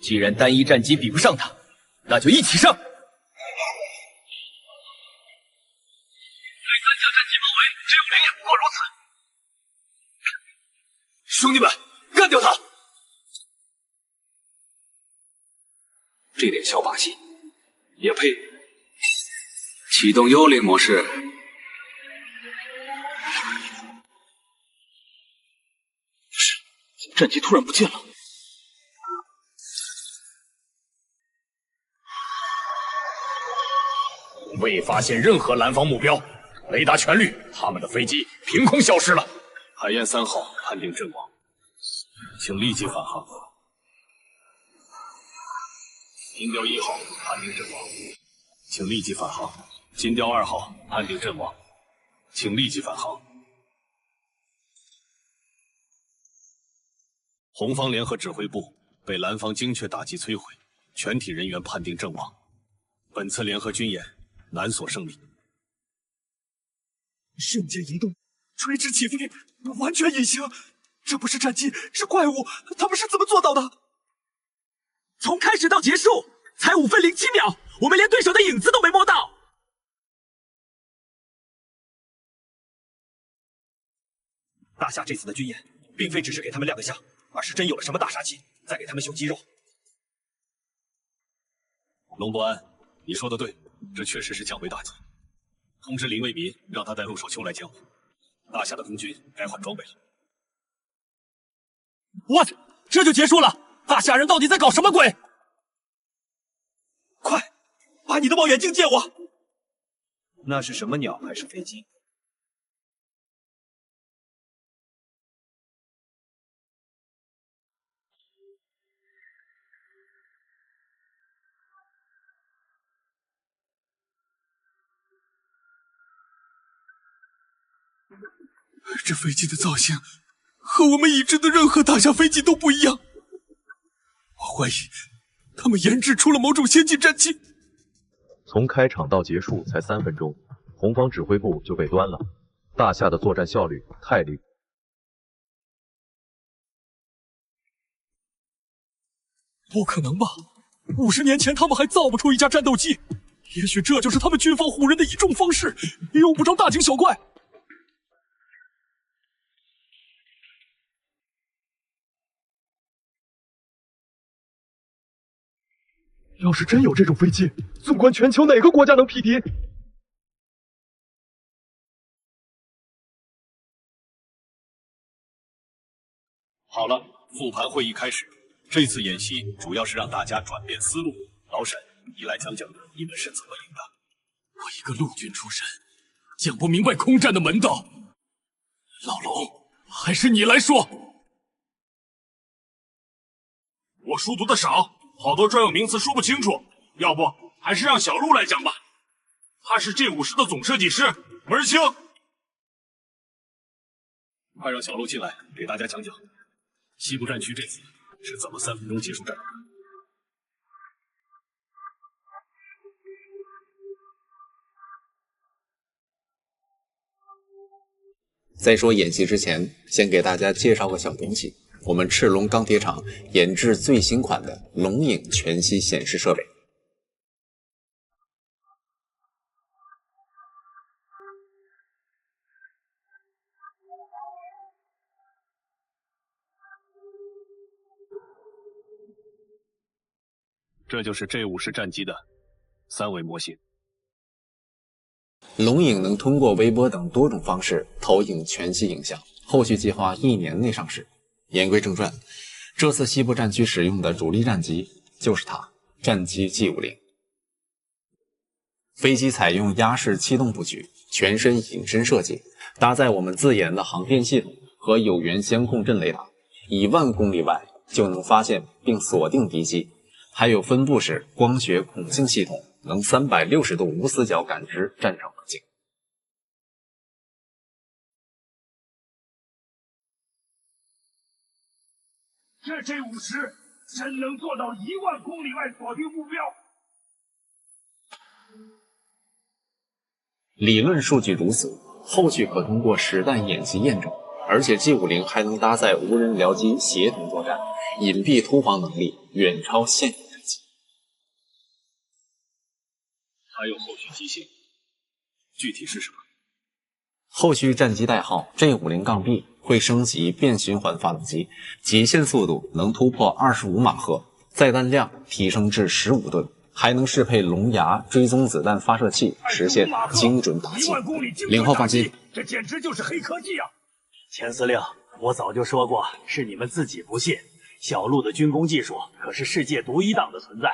既然单一战机比不上他，那就一起上！被3架战机包围，只有灵也不过如此。兄弟们，干掉他！这点小把戏也配？启动幽灵模式。战机突然不见了。未发现任何蓝方目标，雷达全绿，他们的飞机凭空消失了。海燕3号判定阵亡，请立即返航。金雕1号判定阵亡，请立即返航。金雕2号判定阵亡，请立即返航。红方联合指挥部被蓝方精确打击摧毁，全体人员判定阵亡。本次联合军演难所胜利。瞬间移动，垂直起飞，完全隐形。这不是战机，是怪物，他们是怎么做到的？从开始到结束才5分07秒，我们连对手的影子都没摸到。大夏这次的军演，并非只是给他们亮个相，而是真有了什么大杀器，再给他们秀肌肉。龙伯安，你说的对，这确实是降维打击。通知林卫民，让他带陆守秋来见我。大夏的空军该换装备了。What？ 这就结束了？大夏人到底在搞什么鬼？快，把你的望远镜借我。那是什么鸟还是飞机？这飞机的造型和我们已知的任何大夏飞机都不一样，我怀疑他们研制出了某种先进战机。从开场到结束才3分钟，红方指挥部就被端了。大夏的作战效率太离谱。不可能吧？50年前他们还造不出一架战斗机，也许这就是他们军方唬人的一种方式，用不着大惊小怪。要是真有这种飞机，纵观全球哪个国家能匹敌？好了，复盘会议开始。这次演习主要是让大家转变思路。老沈，你来讲讲你们是怎么赢的？我一个陆军出身，讲不明白空战的门道。老龙，还是你来说。我书读的少，好多专有名词说不清楚，要不还是让小陆来讲吧。他是 G50的总设计师，门儿清。快让小陆进来，给大家讲讲西部战区这次是怎么3分钟结束战斗的。在说演习之前，先给大家介绍个小东西。我们赤龙钢铁厂研制最新款的龙影全息显示设备。这就是 G50战机的3维模型。龙影能通过微波等多种方式投影全息影像，后续计划1年内上市。言归正传，这次西部战区使用的主力战机就是它，战机 G50。飞机采用鸭式气动布局，全身隐身设计，搭载我们自研的航电系统和有源相控阵雷达，1万公里外就能发现并锁定敌机，还有分布式光学孔径系统，能360度无死角感知战场环境。这 G50真能做到1万公里外锁定目标？理论数据如此，后续可通过实弹演习验证。而且 G50还能搭载无人僚机协同作战，隐蔽突防能力远超现有战机。还有后续机型，具体是什么？后续战机代号 G50-B，会升级变循环发动机，极限速度能突破25马赫，载弹量提升至15吨，还能适配龙牙追踪子弹发射器，实现精准打击。0号放心，这简直就是黑科技啊！钱司令，我早就说过，是你们自己不信。小陆的军工技术可是世界独一档的存在。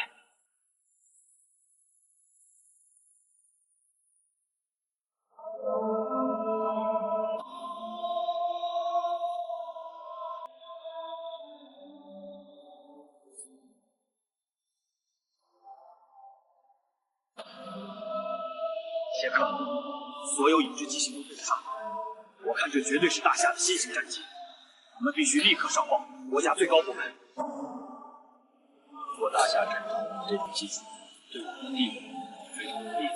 谢克，所有已知机型都对得上，我看这绝对是大夏的新型战机，我们必须立刻上报国家最高部门。做大夏战场这种技术，对我们的地位非常有利。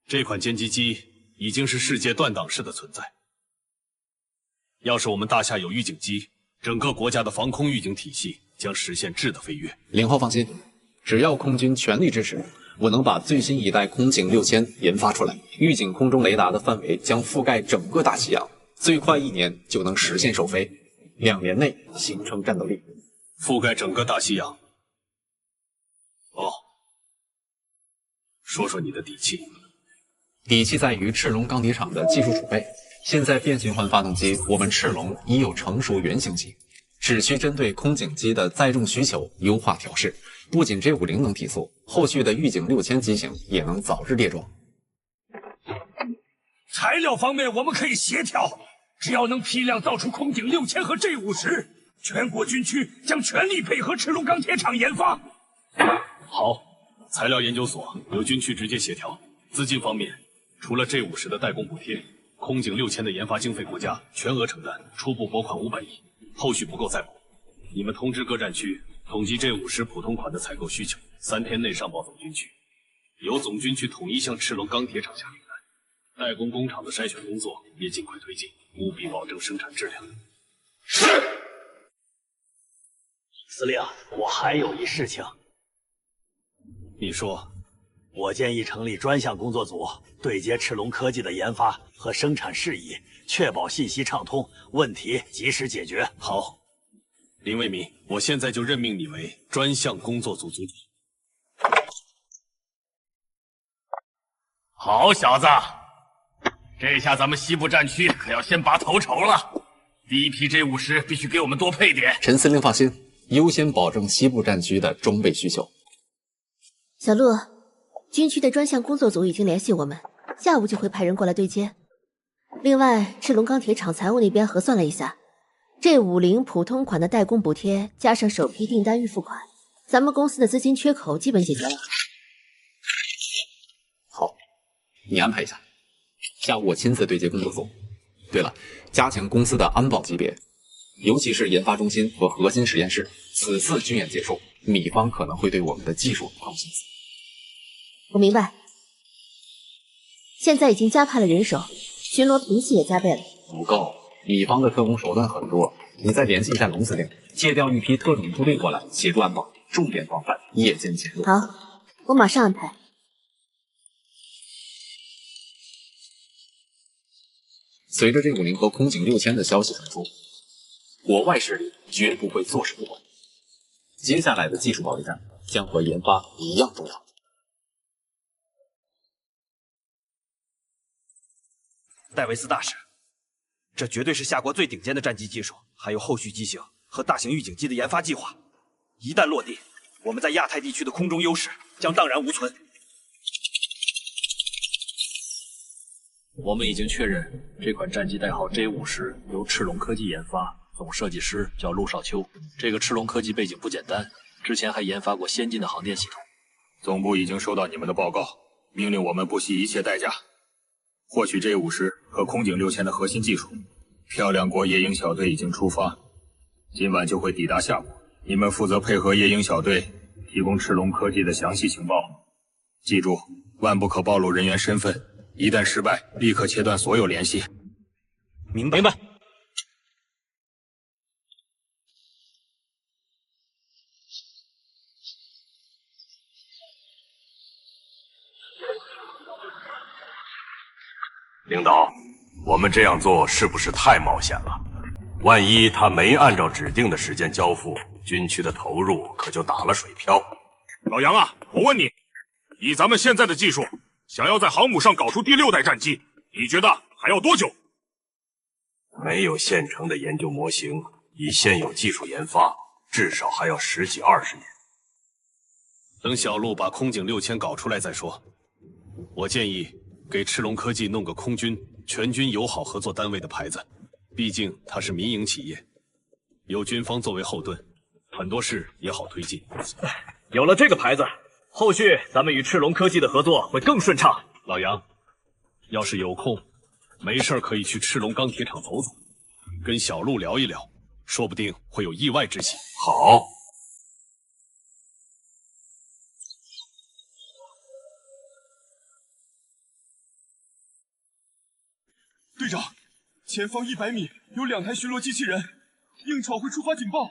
这款歼击机已经是世界断档式的存在。要是我们大夏有预警机，整个国家的防空预警体系将实现质的飞跃。0号放心，只要空军全力支持，我能把最新一代空警6000研发出来，预警空中雷达的范围将覆盖整个大西洋，最快1年就能实现首飞，2年内形成战斗力。覆盖整个大西洋。哦，说说你的底气。底气在于赤龙钢铁厂的技术储备。现在变循环发动机，我们赤龙已有成熟原型机，只需针对空警机的载重需求优化调试。不仅 J50 能提速，后续的预警6000机型也能早日列装。材料方面我们可以协调，只要能批量造出空警6000和 J50，全国军区将全力配合赤龙钢铁厂研发。好，材料研究所由军区直接协调。资金方面，除了 J50的代工补贴，空警6000的研发经费国家全额承担，初步拨款500亿，后续不够再补。你们通知各战区统计 J50普通款的采购需求，3天内上报总军区，由总军区统一向赤龙钢铁厂下订单。代工工厂的筛选工作也尽快推进，务必保证生产质量。是。司令，我还有一事情。你说。我建议成立专项工作组，对接赤龙科技的研发和生产事宜，确保信息畅通，问题及时解决。好，林卫民，我现在就任命你为专项工作组组长。好小子，这下咱们西部战区可要先拔头筹了。第一批 J50必须给我们多配点。陈司令放心，优先保证西部战区的装备需求。小陆。军区的专项工作组已经联系我们，下午就会派人过来对接。另外，赤龙钢铁厂财务那边核算了一下，J50普通款的代工补贴加上首批订单预付款，咱们公司的资金缺口基本解决了。好，你安排一下，下午我亲自对接工作组。对了，加强公司的安保级别，尤其是研发中心和核心实验室。此次军演结束，米方可能会对我们的技术动心思。我明白，现在已经加派了人手，巡逻频次也加倍了。不够，米方的特工手段很多，你再联系一下龙司令，借调一批特种部队过来协助安保，重点防范夜间潜入。好，我马上安排。随着J50和空警6000的消息传出，国外势力绝不会坐视不管。接下来的技术保卫战将和研发一样重要。戴维斯大使，这绝对是夏国最顶尖的战机技术，还有后续机型和大型预警机的研发计划。一旦落地，我们在亚太地区的空中优势将荡然无存。我们已经确认，这款战机代号 J50，由赤龙科技研发，总设计师叫陆少秋。这个赤龙科技背景不简单，之前还研发过先进的航电系统。总部已经收到你们的报告，命令我们不惜一切代价获取 J50和空警6000的核心技术。漂亮国夜鹰小队已经出发，今晚就会抵达夏国。你们负责配合夜鹰小队，提供赤龙科技的详细情报。记住，万不可暴露人员身份，一旦失败，立刻切断所有联系。明白。领导，我们这样做是不是太冒险了？万一他没按照指定的时间交付，军区的投入可就打了水漂。老杨啊，我问你，以咱们现在的技术，想要在航母上搞出第6代战机，你觉得还要多久？没有现成的研究模型，以现有技术研发，至少还要10几20年。等小陆把空警6000搞出来再说。我建议给赤龙科技弄个空军全军友好合作单位的牌子，毕竟它是民营企业，有军方作为后盾，很多事也好推进。有了这个牌子，后续咱们与赤龙科技的合作会更顺畅。老杨，要是有空，没事可以去赤龙钢铁厂走走，跟小陆聊一聊，说不定会有意外之喜。好。队长，前方100米有2台巡逻机器人，应潮会触发警报。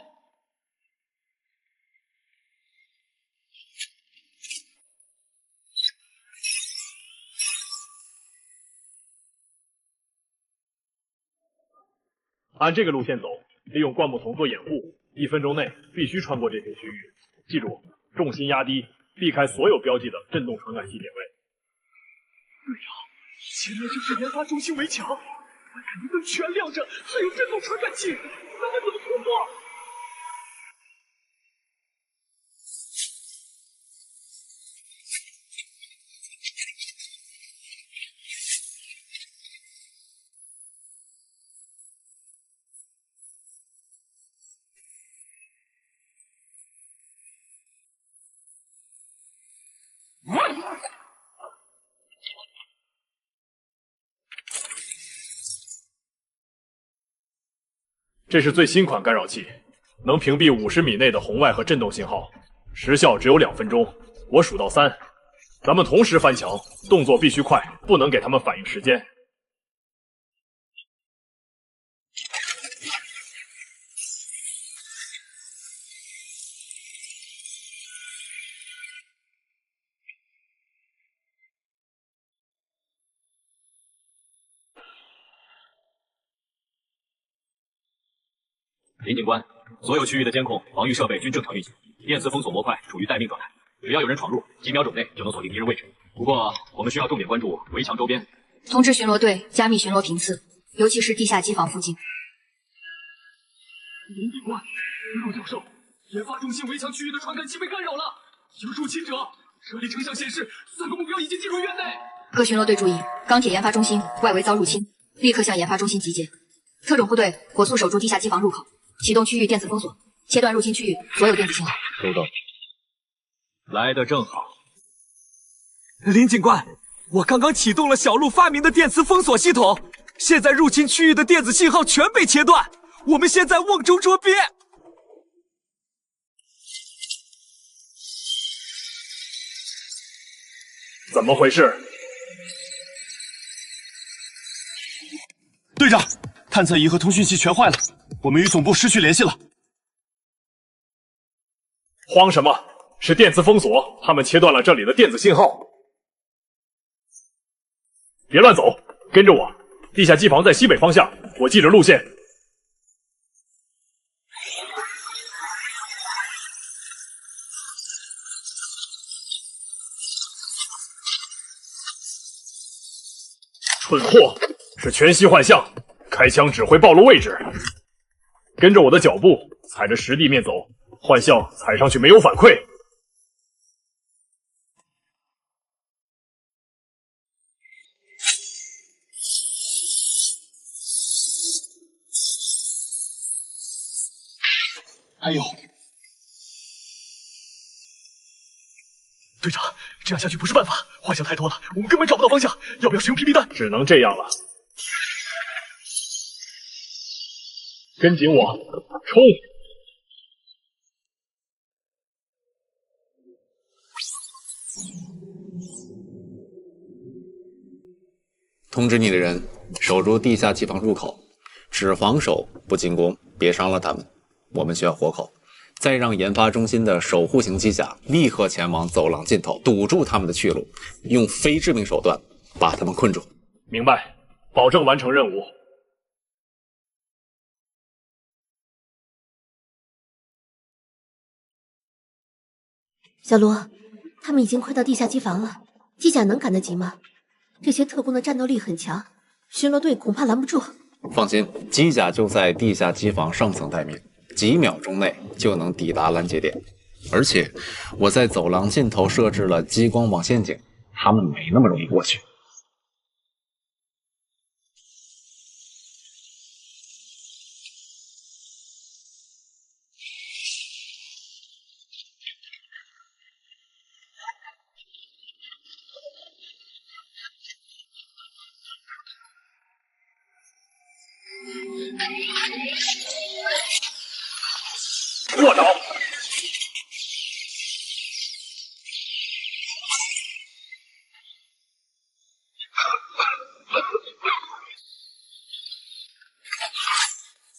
按这个路线走，利用灌木丛做掩护，1分钟内必须穿过这片区域。记住，重心压低，避开所有标记的震动传感器点位。队长，前面就是研发中心围墙，外面明灯全亮着，还有震动传感器，咱们怎么突破？这是最新款干扰器，能屏蔽50米内的红外和震动信号，时效只有2分钟。我数到3，咱们同时翻墙，动作必须快，不能给他们反应时间。林警官，所有区域的监控、防御设备均正常运行，电磁封锁模块处于待命状态。只要有人闯入，几秒钟内就能锁定敌人位置。不过，我们需要重点关注围墙周边。通知巡逻队加密巡逻频次，尤其是地下机房附近。林警官，陆教授，研发中心围墙区域的传感器被干扰了，有入侵者。设立成像显示，3个目标已经进入院内。各巡逻队注意，钢铁研发中心外围遭入侵，立刻向研发中心集结。特种部队火速守住地下机房入口。启动区域电磁封锁，切断入侵区域所有电子信号。收到。来得正好。林警官，我刚刚启动了小陆发明的电磁封锁系统，现在入侵区域的电子信号全被切断，我们现在瓮中捉鳖。怎么回事？队长，探测仪和通讯器全坏了。我们与总部失去联系了。慌什么？是电磁封锁，他们切断了这里的电子信号。别乱走，跟着我。地下机房在西北方向，我记着路线。蠢货，是全息幻象，开枪只会暴露位置。跟着我的脚步，踩着实地面走，幻象踩上去没有反馈。还有，队长，这样下去不是办法，幻象太多了，我们根本找不到方向，要不要使用屏蔽弹？只能这样了。跟紧我，冲！通知你的人守住地下机房入口，只防守不进攻，别伤了他们。我们需要活口。再让研发中心的守护型机甲立刻前往走廊尽头，堵住他们的去路，用非致命手段把他们困住。明白，保证完成任务。小罗，他们已经快到地下机房了，机甲能赶得及吗？这些特工的战斗力很强，巡逻队恐怕拦不住。放心，机甲就在地下机房上层待命，几秒钟内就能抵达拦截点。而且我在走廊尽头设置了激光网陷阱，他们没那么容易过去。卧倒！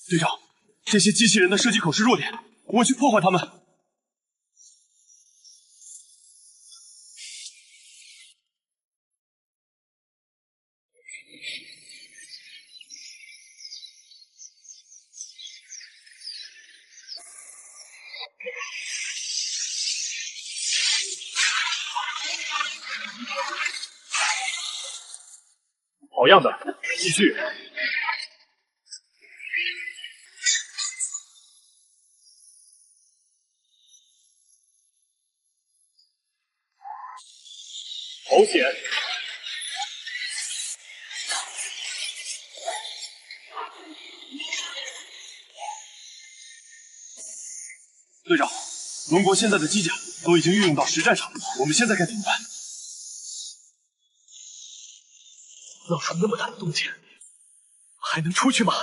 队长，这些机器人的射击口是弱点，我去破坏它们。好样的，继续。好险！队长，龙国现在的机甲都已经运用到实战上，我们现在该怎么办？闹出那么大的动静，还能出去吗？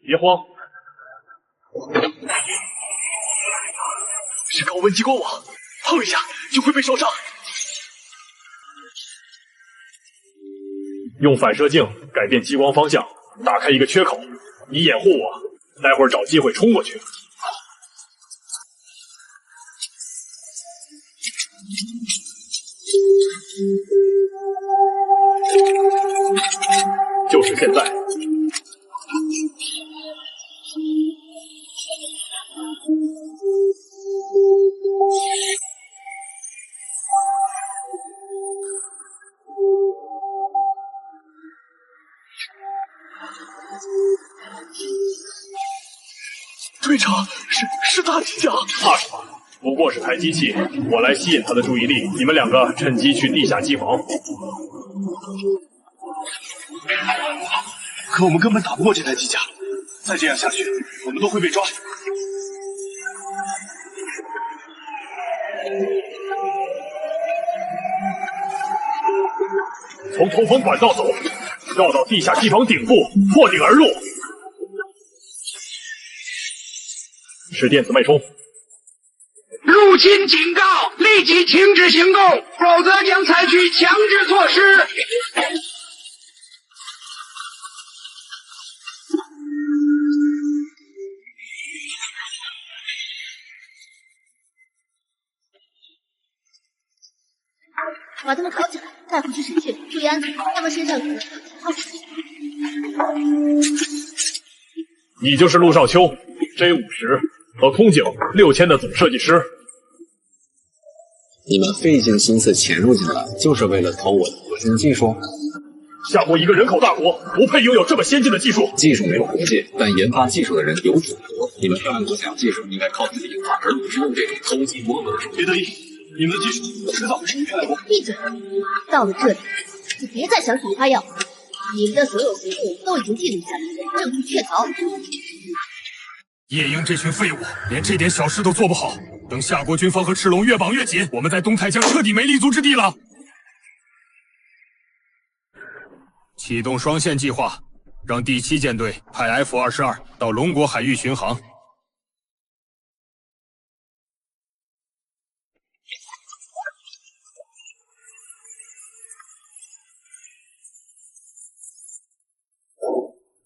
别慌，是高温激光网，碰一下就会被烧伤。用反射镜改变激光方向，打开一个缺口，你掩护我，待会儿找机会冲过去。就是现在！队长，是大机甲，怕什么？不过是台机器，我来吸引他的注意力，你们两个趁机去地下机房。可我们根本打不过这台机甲，再这样下去，我们都会被抓。从通风管道走，绕到地下机房顶部，破顶而入。是电子脉冲。入侵警告，立即停止行动，否则将采取强制措施。把他们铐起来，带回去审讯，注意安全。他们身上可能套子。你就是陆少秋 J50和空警6000的总设计师。你们费尽心思潜入进来，就是为了偷我的核心技术？夏国一个人口大国，不配拥有这么先进的技术。技术没有国界，但研发技术的人有祖国。你们漂亮国想技术，应该靠自己研发，而不是用这种偷鸡摸狗的手段。别得意，你们的技术迟早会是漂亮国。闭嘴！到了这里，就别再想耍花样。你们的所有行动都已经记录下来，证据确凿。夜鹰这群废物，连这点小事都做不好。等夏国军方和赤龙越绑越紧，我们在东台将彻底没立足之地了。启动双线计划，让第7舰队派 F-22到龙国海域巡航。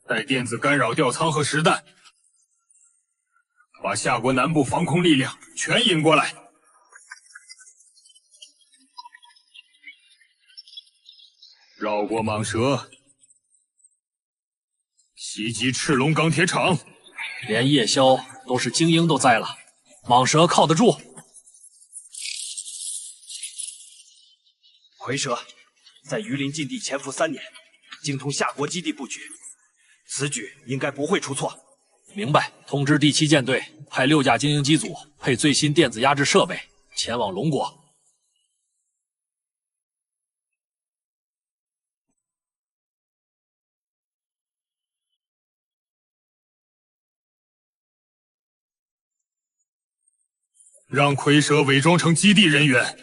带电子干扰吊舱和实弹，把夏国南部防空力量全引过来。绕过蟒蛇，袭击赤龙钢铁厂。连夜宵都是精英都在了，蟒蛇靠得住。蝰蛇在榆林禁地潜伏3年，精通夏国基地布局，此举应该不会出错。明白，通知第7舰队派6架精英机组，配最新电子压制设备，前往龙国。让蝰蛇伪装成基地人员，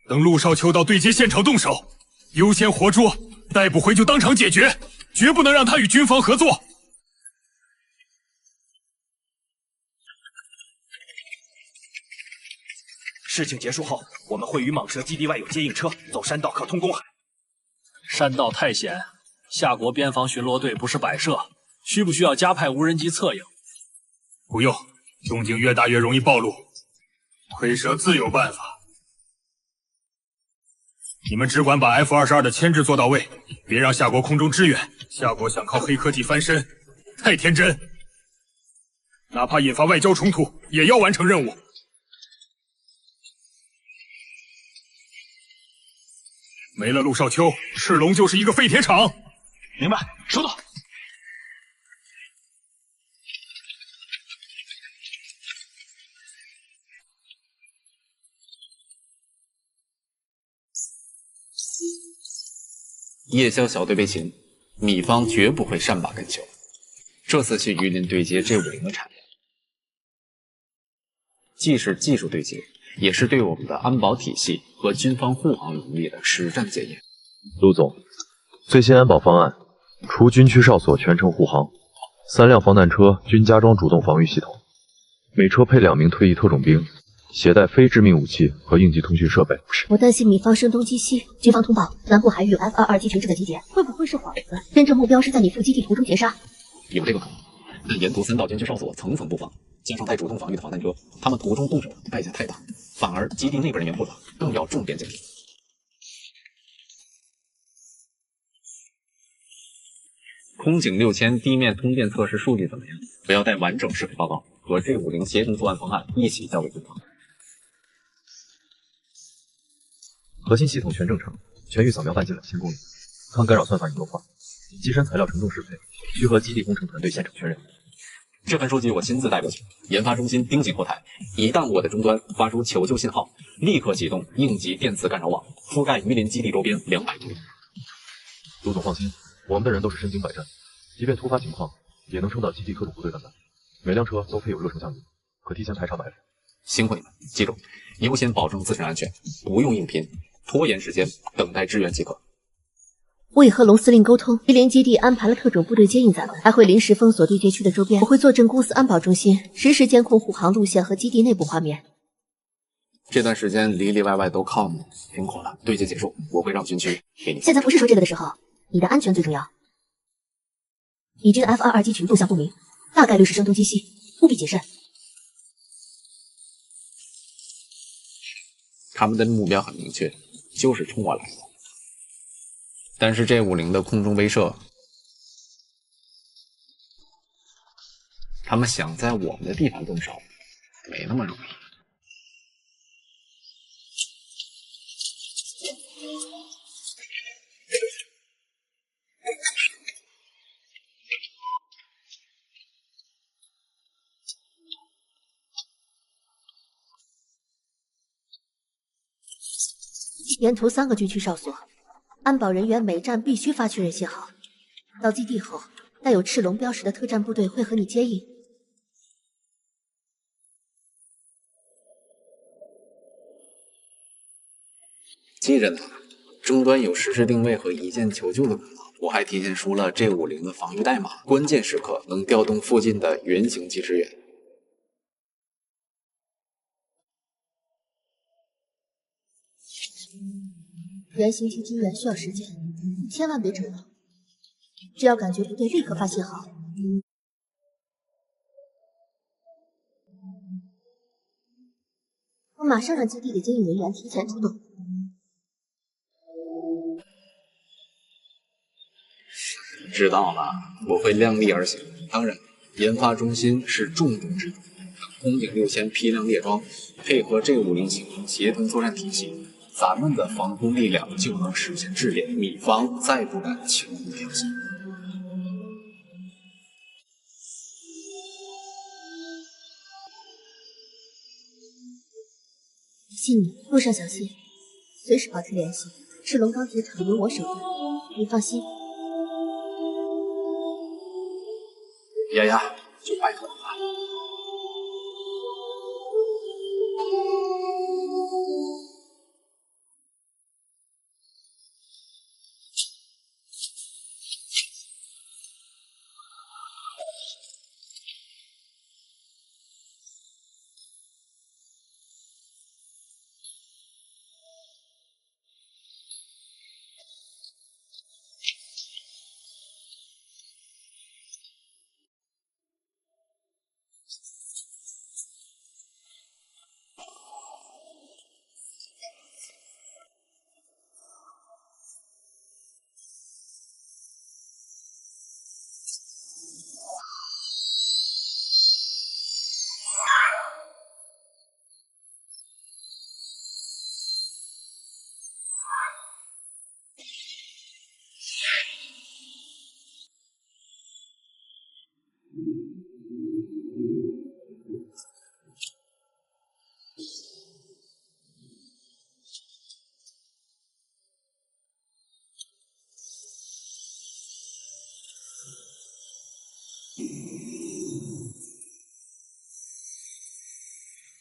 等陆少秋到对接现场动手，优先活捉，逮不回就当场解决，绝不能让他与军方合作。事情结束后，我们会与蟒蛇基地外有接应车，走山道可通公海。山道太险，夏国边防巡逻队不是摆设，需不需要加派无人机策应？不用，动静越大越容易暴露，蝰蛇自有办法。你们只管把 F-22的牵制做到位，别让夏国空中支援。夏国想靠黑科技翻身，太天真。哪怕引发外交冲突，也要完成任务。没了陆少秋，赤龙就是一个废铁厂。明白，收到。夜宵小队被擒，米方绝不会善罢甘休。这次去榆林对接G50的产业，既是技术对接，也是对我们的安保体系和军方护航能力的实战检验。陆总，最新安保方案，除军区哨所全程护航，3辆防弹车均加装主动防御系统，每车配2名退役特种兵，携带非致命武器和应急通讯设备。我担心米方声东击西，军方通报南部海域有 F-22机群正在集结，会不会是幌子？真正目标是在你副基地途中截杀？有这个可能，但沿途3道军区哨所层层布防，加上带主动防御的防弹车，他们途中动手代价太大，反而基地内部人员不打，更要重点检查。空警6000地面通电测试数据怎么样？我要带完整适配报告和G50协同作案方案一起交给军方。核心系统全正常，全域扫描半径2000公里，抗干扰算法已优化，机身材料承重适配，需和基地工程团队现场确认。这份数据我亲自带过去，研发中心盯紧后台，一旦我的终端发出求救信号，立刻启动应急电磁干扰网，覆盖榆林基地周边200公里。陆总放心，我们的人都是身经百战，即便突发情况，也能撑到基地特种部队的门。每辆车都配有热成像仪，可提前排查埋伏。辛苦你们，记住，优先保证自身安全，不用硬拼，拖延时间，等待支援即可。我已和龙司令沟通，榆林基地安排了特种部队接应咱们，还会临时封锁对接区的周边。我会坐镇公司安保中心，实时监控护航路线和基地内部画面。这段时间里里外外都靠你，辛苦了。对接结束，我会让军区给你。现在不是说这个的时候，你的安全最重要。敌军 F-22机群动向不明，大概率是声东击西，务必谨慎。他们的目标很明确，就是冲我来的。但是G50的空中威慑，他们想在我们的地盘动手，没那么容易。沿途3个军区哨所，安保人员每站必须发确认信号。到基地后，带有赤龙标识的特战部队会和你接应。记着呢，终端有实时定位和一键求救的功能。我还提前输了G50的防御代码，关键时刻能调动附近的原型机支援。原型机支援需要时间，千万别折腾。只要感觉不对，立刻发信号。我马上让基地的经营人员提前出动。知道了，我会量力而行。当然，研发中心是重中之重。空警6000批量列装，配合J50型协同作战体系，咱们的防空力量就能实现质变，米方再不敢轻易挑衅。信你，路上小心，随时保持联系。赤龙钢铁厂有我守着，你放心。丫丫，就拜托了。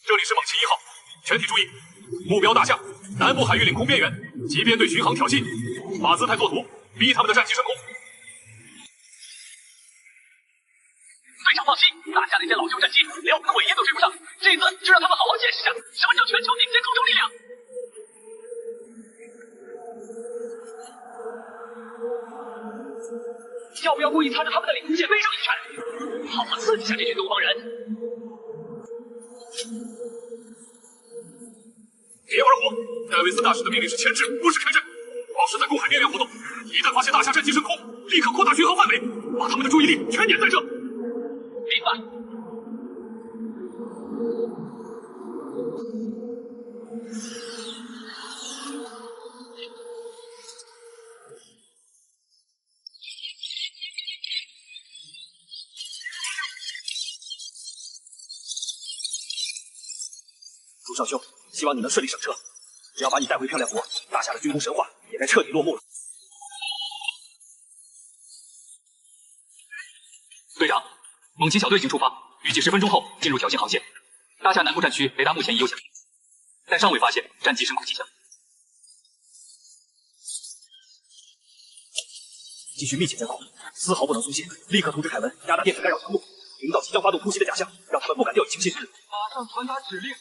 这里是猛禽1号，全体注意，目标大象，南部海域领空边缘，即便对巡航挑衅，把姿态作图，逼他们的战机升空。队长放心，大夏那些老旧战机连我们的尾翼都追不上，这次就让他们好好见识下什么叫全球顶尖空中力量。要不要故意擦着他们的领空线飞上一圈，好好刺激下这群东方人？别玩火！戴维斯大使的命令是牵制，不是开战。保持在公海边缘活动，一旦发现大夏战机升空，立刻扩大巡航范围，把他们的注意力全点在这。明白。朱少兄，希望你能顺利省车。只要把你带回漂亮国，大夏的军工神话也该彻底落幕了。队长，猛禽小队已经出发，预计10分钟后进入挑衅航线。大夏南部战区雷达目前已有响应，但尚未发现战机升空迹象。继续密切监控，丝毫不能松懈，立刻通知凯文压大电子干扰强度，营造即将发动突袭的假象，让他们不敢掉以轻心。马上传达指令。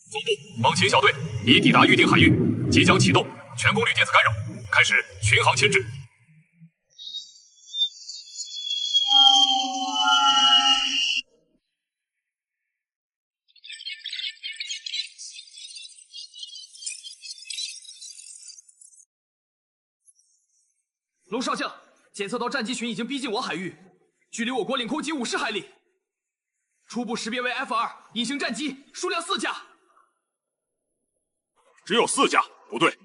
总部，猛禽小队已抵达预定海域，即将启动全功率电子干扰，开始巡航牵制。龙少将，检测到战机群已经逼近我海域，距离我国领空仅50海里，初步识别为 F2隐形战机，数量4架。只有4架，不对。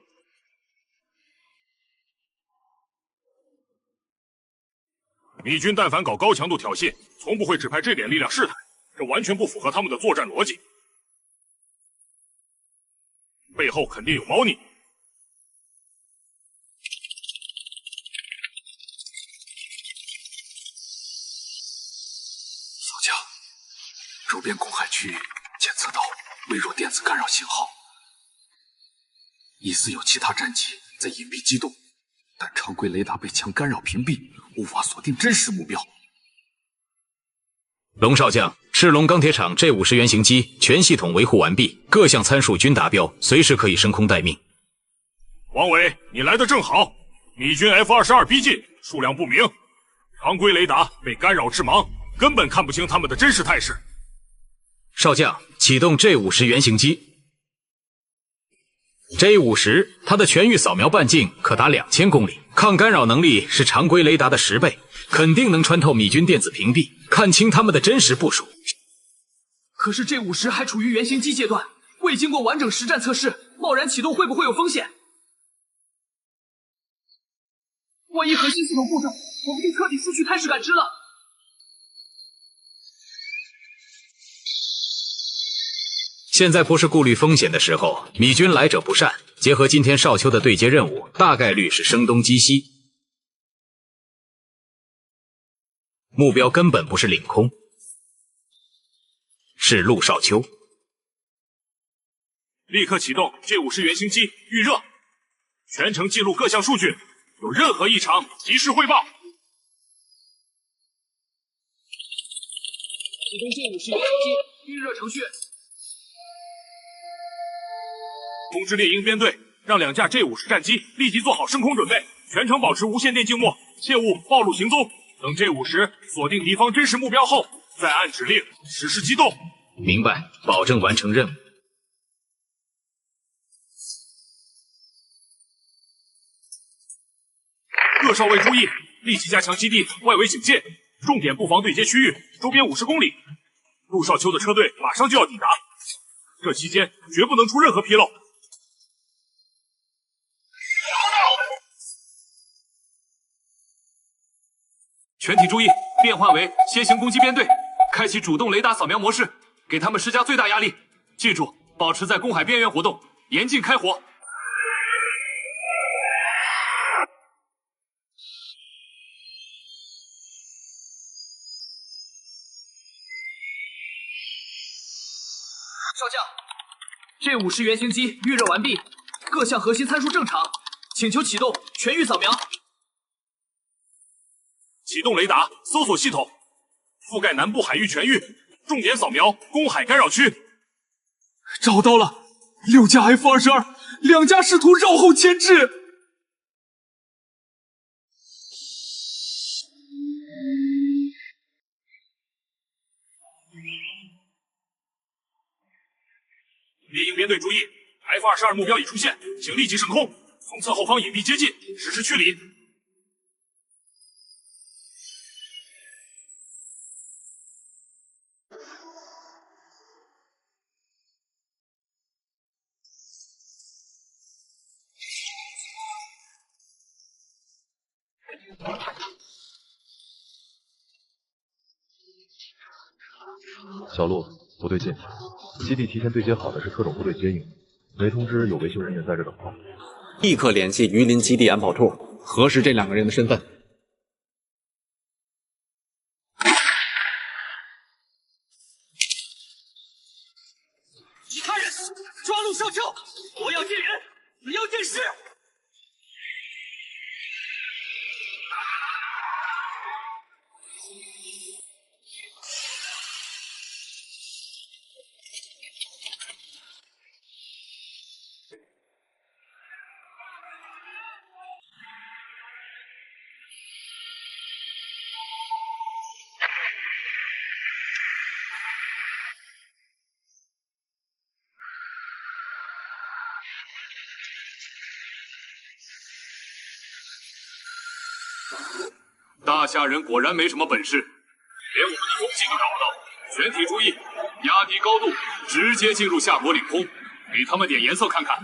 米军但凡搞高强度挑衅，从不会只派这点力量试探，这完全不符合他们的作战逻辑。背后肯定有猫腻。小将，周边公海区域检测到微弱电子干扰信号。疑似有其他战机在隐蔽机动，但常规雷达被强干扰屏蔽，无法锁定真实目标。龙少将，赤龙钢铁厂 J50原型机全系统维护完毕，各项参数均达标，随时可以升空待命。王伟，你来的正好。米军 F-22逼近，数量不明，常规雷达被干扰致盲，根本看不清他们的真实态势。少将，启动 J50原型机。J50，它的全域扫描半径可达2000公里，抗干扰能力是常规雷达的10倍，肯定能穿透米军电子屏蔽，看清他们的真实部署。可是 J50还处于原型机阶段，未经过完整实战测试，贸然启动会不会有风险？万一核心系统故障，我们就彻底失去态势感知了。现在不是顾虑风险的时候，米军来者不善，结合今天少秋的对接任务，大概率是声东击西。目标根本不是领空，是陆少秋。立刻启动 J50原型机预热，全程记录各项数据，有任何异常及时汇报。启动 J50原型机预热程序。通知猎鹰编队，让2架 J50战机立即做好升空准备，全程保持无线电静默，切勿暴露行踪。等 J50锁定敌方真实目标后，再按指令实施机动。明白，保证完成任务。各少尉注意，立即加强基地外围警戒，重点布防对接区域周边50公里。陆少秋的车队马上就要抵达，这期间绝不能出任何纰漏。全体注意，变换为先行攻击编队，开启主动雷达扫描模式，给他们施加最大压力。记住，保持在公海边缘活动，严禁开火。少将，J50原型机预热完毕，各项核心参数正常，请求启动全域扫描。启动雷达搜索系统，覆盖南部海域全域，重点扫描公海干扰区。找到了，6架 F-22，2架试图绕后牵制。猎鹰编队注意 ，F-22目标已出现，请立即升空，从侧后方隐蔽接近，实施驱离。小陆，不对劲，基地提前对接好的是特种部队接应，没通知有维修人员在这等候。立刻联系榆林基地安保处，核实这2个人的身份。其他人抓陆少秋，活要见人，死要见尸。大夏人果然没什么本事，连我们的踪迹都找不到。全体注意，压低高度，直接进入夏国领空，给他们点颜色看看。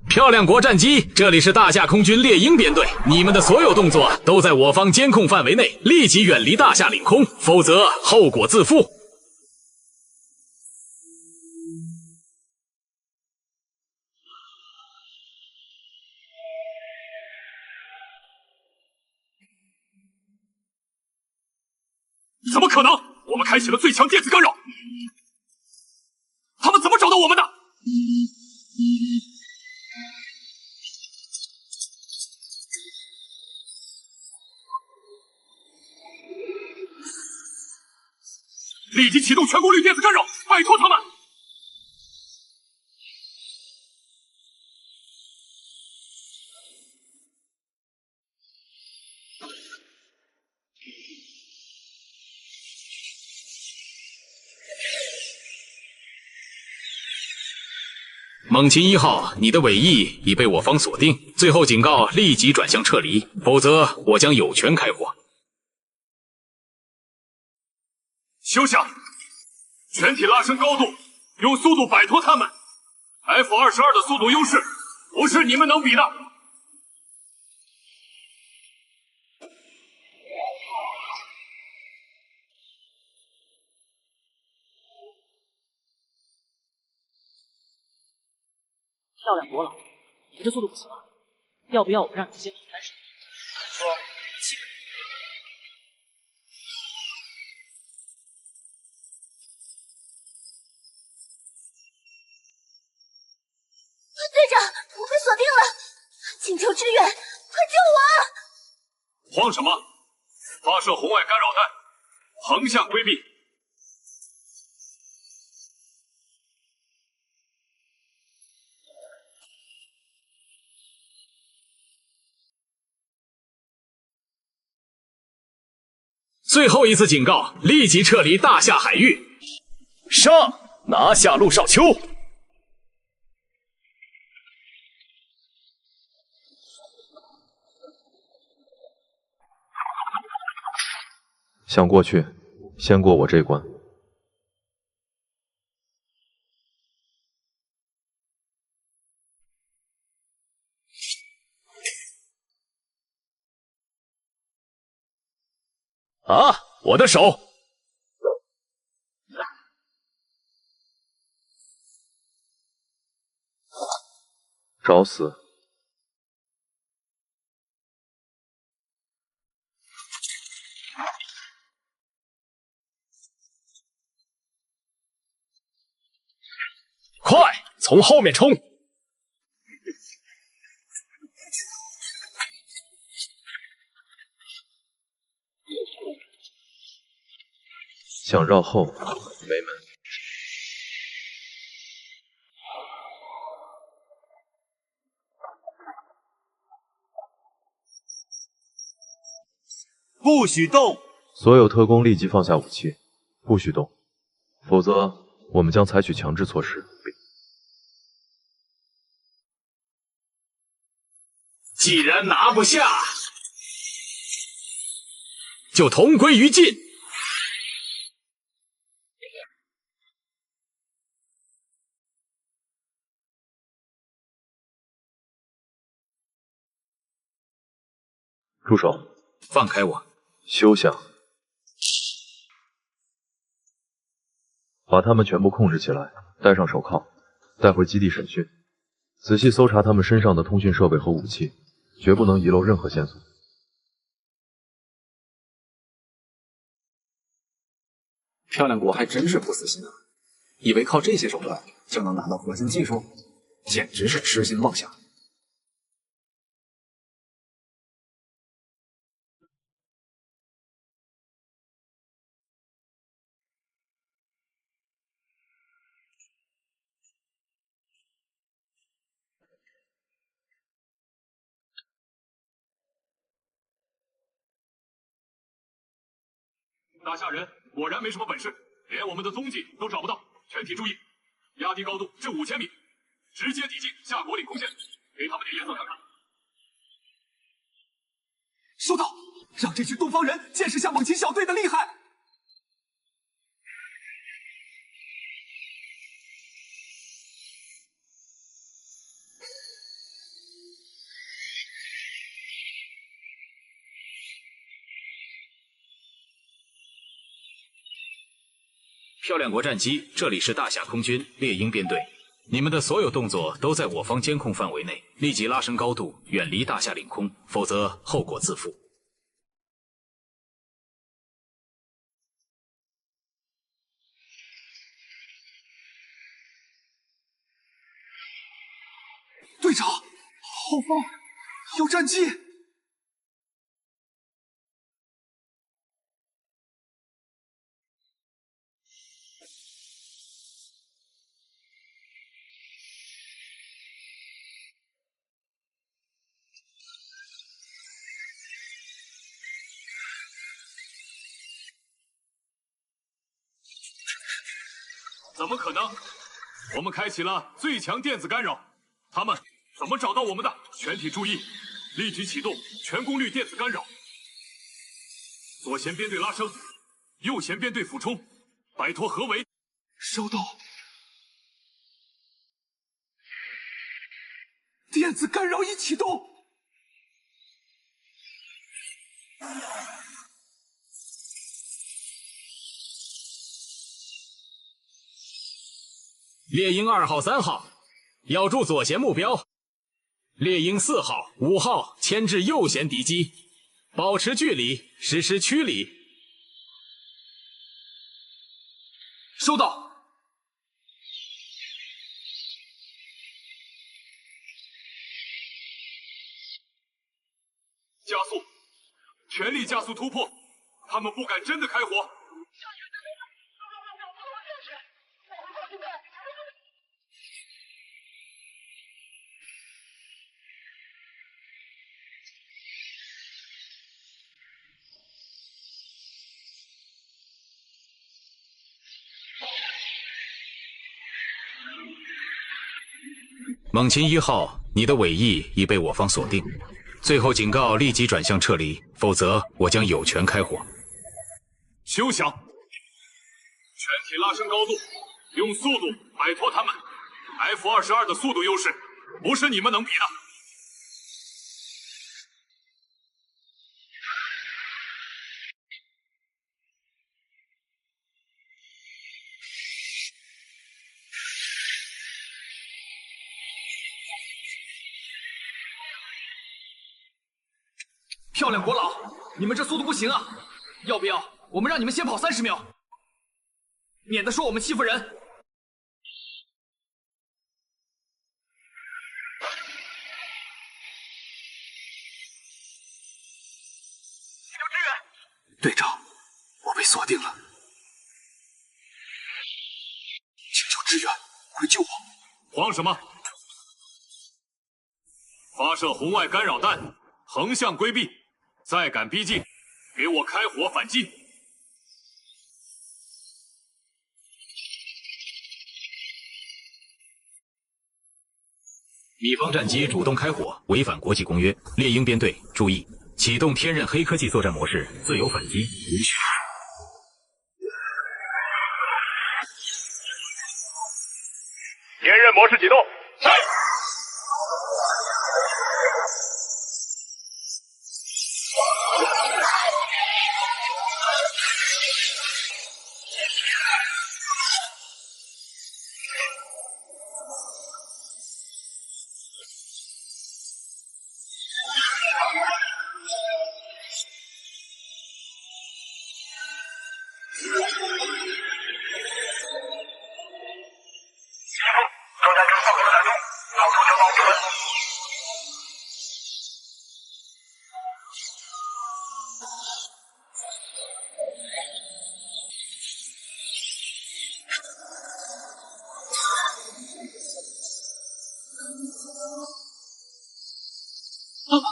漂亮国战机，这里是大夏空军猎鹰编队，你们的所有动作都在我方监控范围内，立即远离大夏领空，否则后果自负。怎么可能？我们开启了最强电子干扰，他们怎么找到我们的？立即启动全功率电子干扰，摆脱他们！猛禽1号，你的尾翼已被我方锁定，最后警告立即转向撤离，否则我将有权开火。休想！全体拉升高度，用速度摆脱他们。F22的速度优势不是你们能比的。漂亮多了，你这速度不行啊！要不要我让你先平单时？说基本。队长，我被锁定了，请求支援，快救我啊！慌什么？发射红外干扰弹，横向规避。最后一次警告，立即撤离大夏海域。上，拿下陆少秋。想过去，先过我这关。啊，我的手！找死！快，从后面冲！想绕后，没门。不许动！所有特工立即放下武器，不许动，否则我们将采取强制措施。既然拿不下，就同归于尽。住手！放开我！休想！把他们全部控制起来，戴上手铐，带回基地审讯。仔细搜查他们身上的通讯设备和武器，绝不能遗漏任何线索。漂亮国还真是不死心啊！以为靠这些手段就能拿到核心技术，简直是痴心妄想。大夏人果然没什么本事，连我们的踪迹都找不到。全体注意，压低高度至5000米，直接抵近夏国领空线，给他们点颜色看看。收到，让这群东方人见识下猛禽小队的厉害。漂亮国战机，这里是大夏空军猎鹰编队，你们的所有动作都在我方监控范围内，立即拉升高度，远离大夏领空，否则后果自负。队长，后方有战机！怎么可能？我们开启了最强电子干扰，他们怎么找到我们的？全体注意，立即启动全功率电子干扰。左舷编队拉升，右舷编队俯冲，摆脱合围。收到。电子干扰已启动。猎鹰2号、3号，咬住左舷目标。猎鹰4号、5号牵制右舷敌机，保持距离，实施驱离。收到。加速，全力加速突破，他们不敢真的开火。猛禽1号，你的尾翼已被我方锁定，最后警告立即转向撤离，否则我将有权开火。休想！全体拉升高度，用速度摆脱他们。F-22的速度优势不是你们能比的。漂亮，国老，你们这速度不行啊！要不要我们让你们先跑30秒，免得说我们欺负人？请求支援！队长，我被锁定了，请求支援，快救我！慌什么？发射红外干扰弹，横向规避。再敢逼近，给我开火反击！米方战机主动开火，违反国际公约。猎鹰编队注意，启动天刃黑科技作战模式，自由反击，允许。天刃模式启动。是。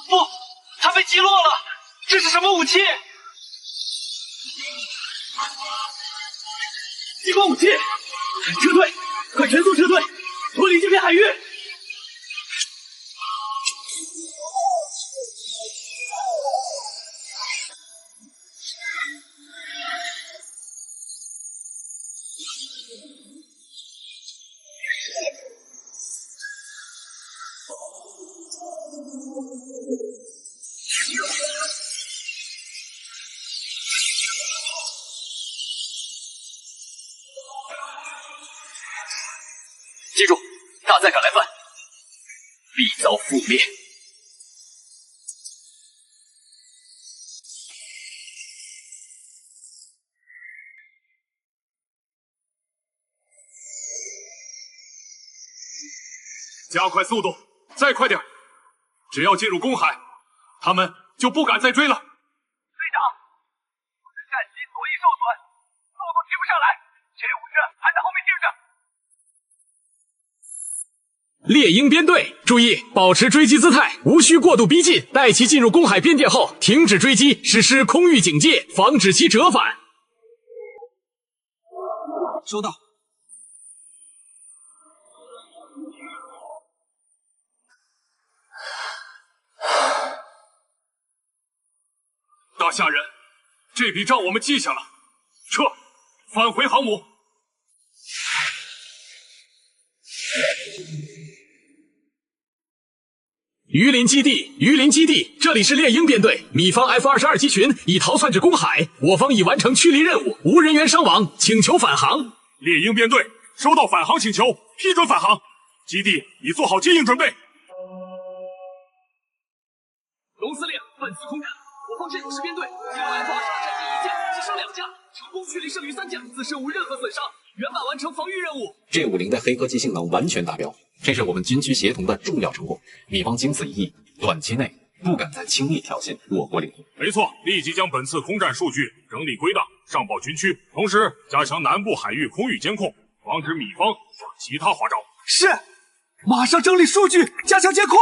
不，它被击落了！这是什么武器？激光武器！撤退！快全速撤退！脱离这片海域！记住，大再敢来犯，必遭覆灭。加快速度，再快点！只要进入公海，他们就不敢再追了。队长，我的战机左翼受损，速度提不上来，这5只还在后面盯着。猎鹰编队注意，保持追击姿态，无需过度逼近。待其进入公海边界后，停止追击，实施空域警戒，防止其折返。收到。大夏人，这笔账我们记下了，撤，返回航母。榆林基地，这里是猎鹰编队，米方 F-22机群已逃窜至公海，我方已完成驱离任务，无人员伤亡，请求返航。猎鹰编队收到返航请求，批准返航。基地已做好接应准备。龙司令，本次空战，我方这50编队仅有 F-22战机1架，击伤2架，成功驱离剩余3架，自身无任何损伤，圆满完成防御任务。J50的黑科技性能完全达标，这是我们军区协同的重要成果。米方经此一役，短期内不敢再轻易挑衅我国领土。没错，立即将本次空战数据整理归档，上报军区，同时加强南部海域空域监控，防止米方耍其他花招。是，马上整理数据，加强监控。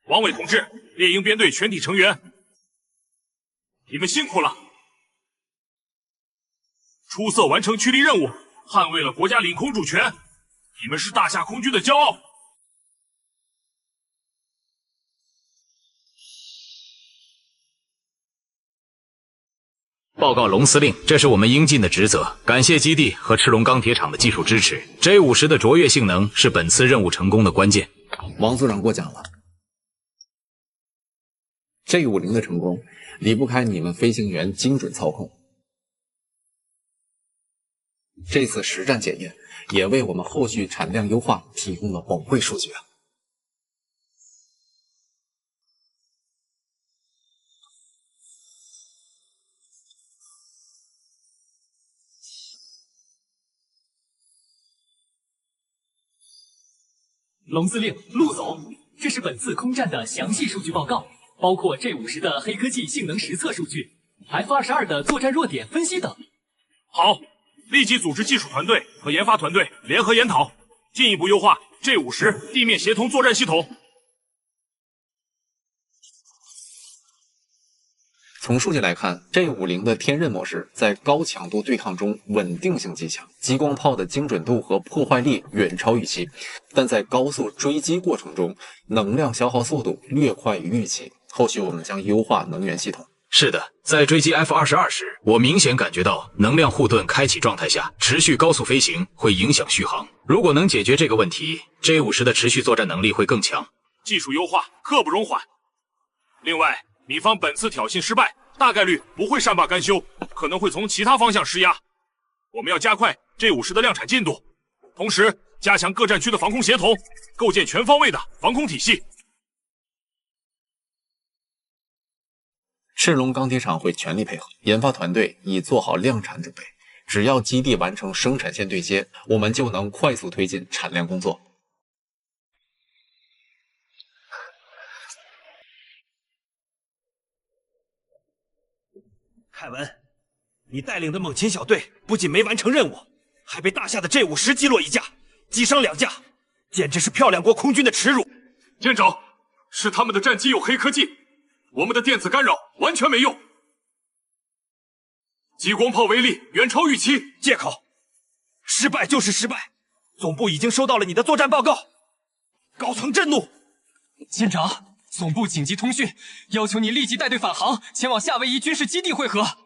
王伟同志，猎鹰编队全体成员，你们辛苦了！出色完成驱离任务，捍卫了国家领空主权，你们是大夏空军的骄傲。报告龙司令，这是我们应尽的职责。感谢基地和赤龙钢铁厂的技术支持。J50的卓越性能是本次任务成功的关键。王组长过奖了。J50的成功离不开你们飞行员精准操控。这次实战检验也为我们后续产量优化提供了宝贵数据啊！龙司令、陆总，这是本次空战的详细数据报告，包括 J50的黑科技性能实测数据、F-22的作战弱点分析等。好，立即组织技术团队和研发团队联合研讨，进一步优化 J50地面协同作战系统。从数据来看 ，J50的天刃模式在高强度对抗中稳定性极强，激光炮的精准度和破坏力远超预期，但在高速追击过程中，能量消耗速度略快于预期。后续我们将优化能源系统。是的，在追击 F-22时，我明显感觉到能量护盾开启状态下，持续高速飞行会影响续航。如果能解决这个问题 ，J50的持续作战能力会更强。技术优化刻不容缓。另外，米方本次挑衅失败，大概率不会善罢甘休，可能会从其他方向施压。我们要加快 J50的量产进度，同时加强各战区的防空协同，构建全方位的防空体系。赤龙钢铁厂会全力配合，研发团队已做好量产准备。只要基地完成生产线对接，我们就能快速推进产量工作。凯文，你带领的猛禽小队不仅没完成任务，还被大夏的 J50击落1架，击伤2架，简直是漂亮国空军的耻辱。舰长，是他们的战机有黑科技，我们的电子干扰完全没用，激光炮威力远超预期。借口，失败就是失败。总部已经收到了你的作战报告，高层震怒。舰长，总部紧急通讯，要求你立即带队返航，前往夏威夷军事基地会合。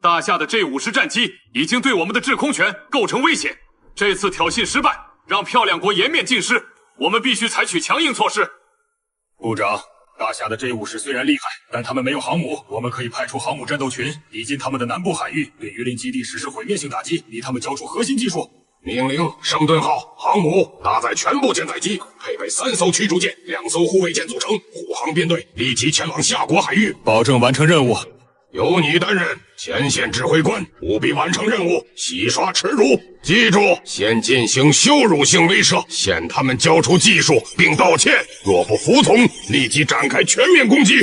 大夏的 J50战机已经对我们的制空权构成威胁，这次挑衅失败，让漂亮国颜面尽失，我们必须采取强硬措施。部长，大夏的 J50虽然厉害，但他们没有航母，我们可以派出航母战斗群抵近他们的南部海域，对榆林基地实施毁灭性打击，逼他们交出核心技术。命令圣顿号航母搭载全部舰载机，配备3艘驱逐舰、2艘护卫舰组成，护航编队立即前往夏国海域，保证完成任务。由你担任前线指挥官，务必完成任务，洗刷耻辱。记住，先进行羞辱性威慑，限他们交出技术并道歉。若不服从，立即展开全面攻击，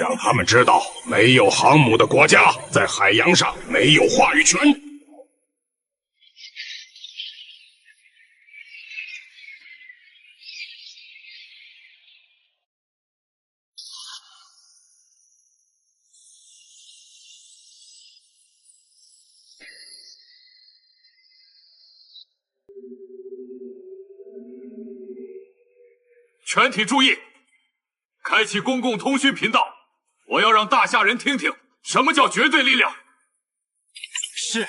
让他们知道没有航母的国家在海洋上没有话语权。全体注意，开启公共通讯频道，我要让大夏人听听什么叫绝对力量。是。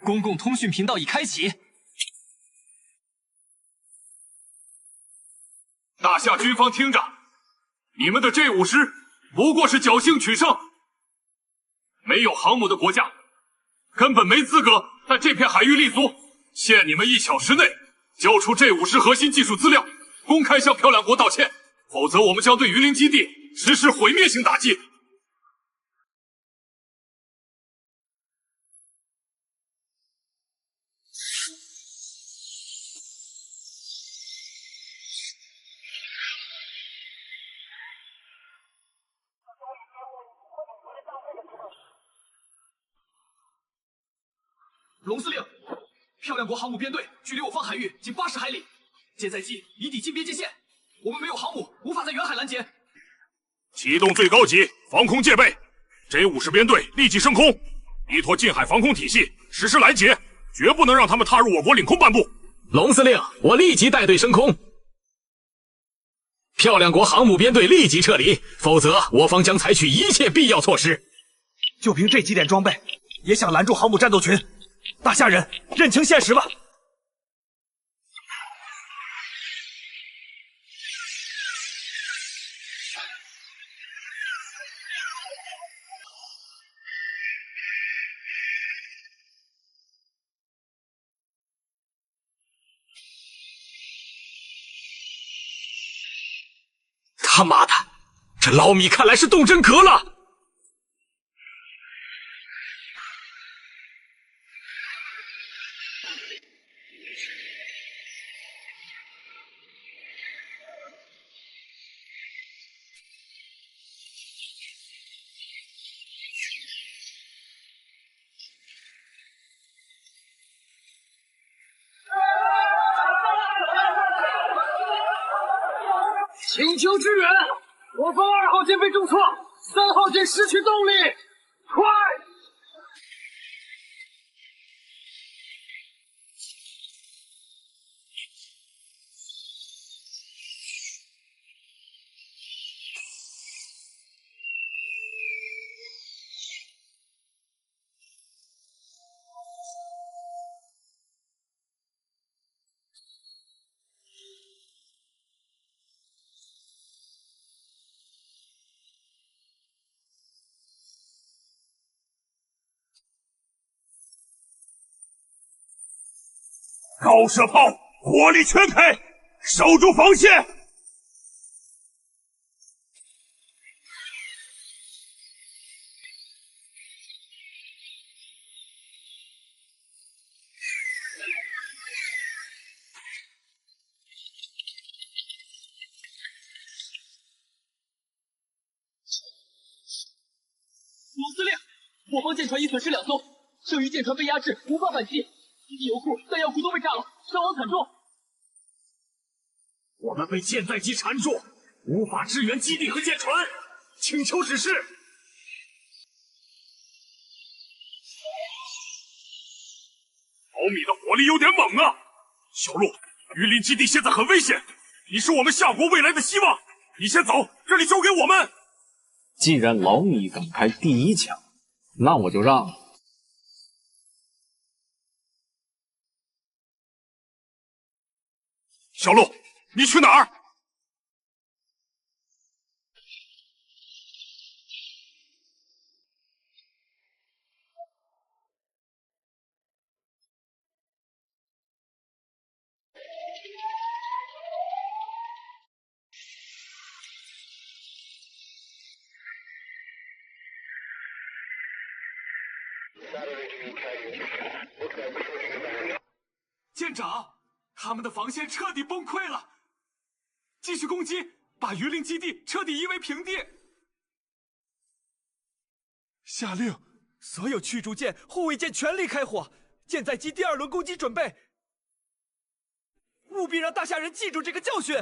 公共通讯频道已开启。大夏军方听着，你们的 J50师不过是侥幸取胜，没有航母的国家根本没资格在这片海域立足。限你们1小时内交出J50师核心技术资料，公开向漂亮国道歉，否则我们将对榆林基地实施毁灭性打击。龙司令，漂亮国航母编队距离我方海域仅80海里，舰载机已抵近边界线，我们没有航母，无法在远海拦截。启动最高级防空戒备 ，J50编队立即升空，依托近海防空体系实施拦截，绝不能让他们踏入我国领空半步。龙司令，我立即带队升空。漂亮国航母编队立即撤离，否则我方将采取一切必要措施。就凭这几点装备，也想拦住航母战斗群？大夏人，认清现实吧！他妈的，这老米看来是动真格了！请求支援！我方2号舰被重创，3号舰失去动力，快！高射炮，火力全开，守住防线！龙司令，我方舰船已损失2艘，剩余舰船被压制，无法反击。基地油库、弹药库都被炸了，伤亡惨重。我们被舰载机缠住，无法支援基地和舰船，请求指示。老米的火力有点猛啊！小陆，榆林基地现在很危险，你是我们夏国未来的希望，你先走，这里交给我们。既然老米敢开第1枪，那我就让。小陆，你去哪儿？舰长，他们的防线彻底崩溃了，继续攻击，把鱼鳞基地彻底夷为平地。下令，所有驱逐舰、护卫舰全力开火，舰载机第2轮攻击准备，务必让大夏人记住这个教训。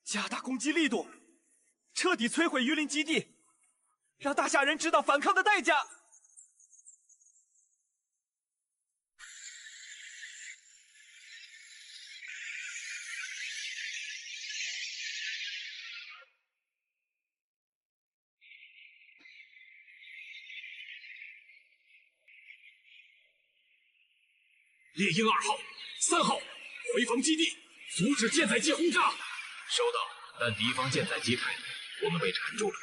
加大攻击力度，彻底摧毁鱼鳞基地，让大夏人知道反抗的代价。猎鹰2号、3号，回防基地，阻止舰载机轰炸。收到，但敌方舰载机太多，我们被缠住了。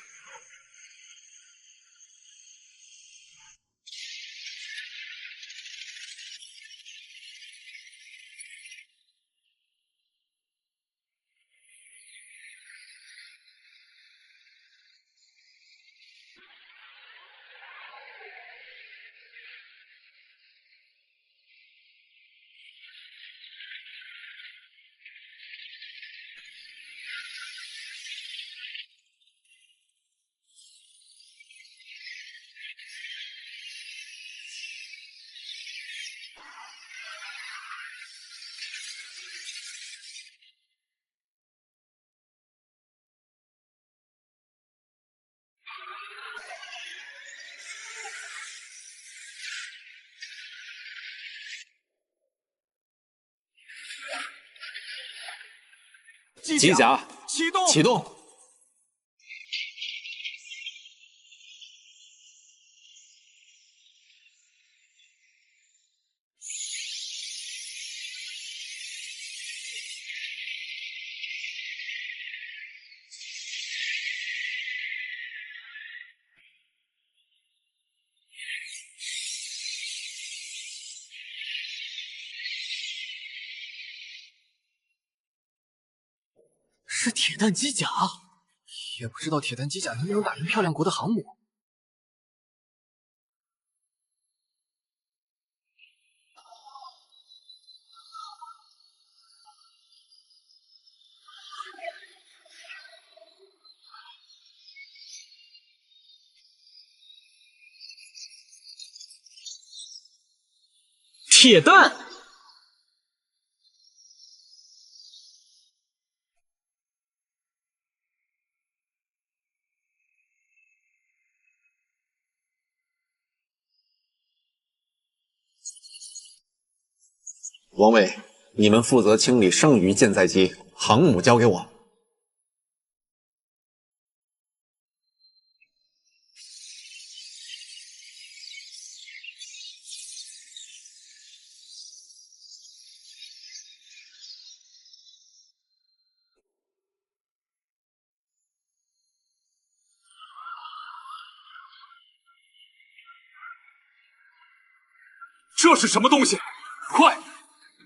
机甲启动！启动！是铁弹机甲，也不知道铁弹机甲能不能打赢漂亮国的航母。铁弹！王伟，你们负责清理剩余舰载机，航母交给我。这是什么东西？快！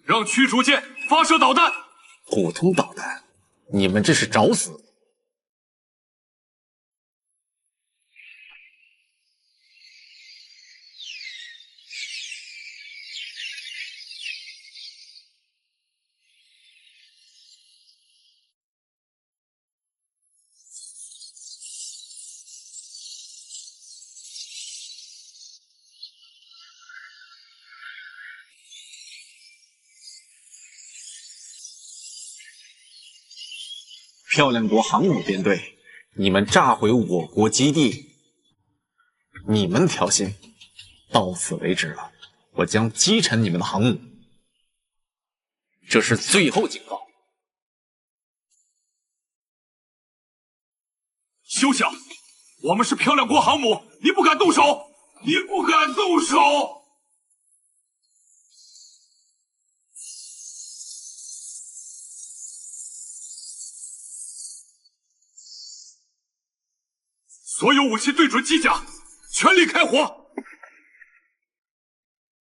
让驱逐舰发射导弹！普通导弹，你们这是找死！漂亮国航母编队，你们炸毁我国基地，你们挑衅，到此为止了。我将击沉你们的航母，这是最后警告。休想！我们是漂亮国航母，你不敢动手！你不敢动手！所有武器对准机甲，全力开火！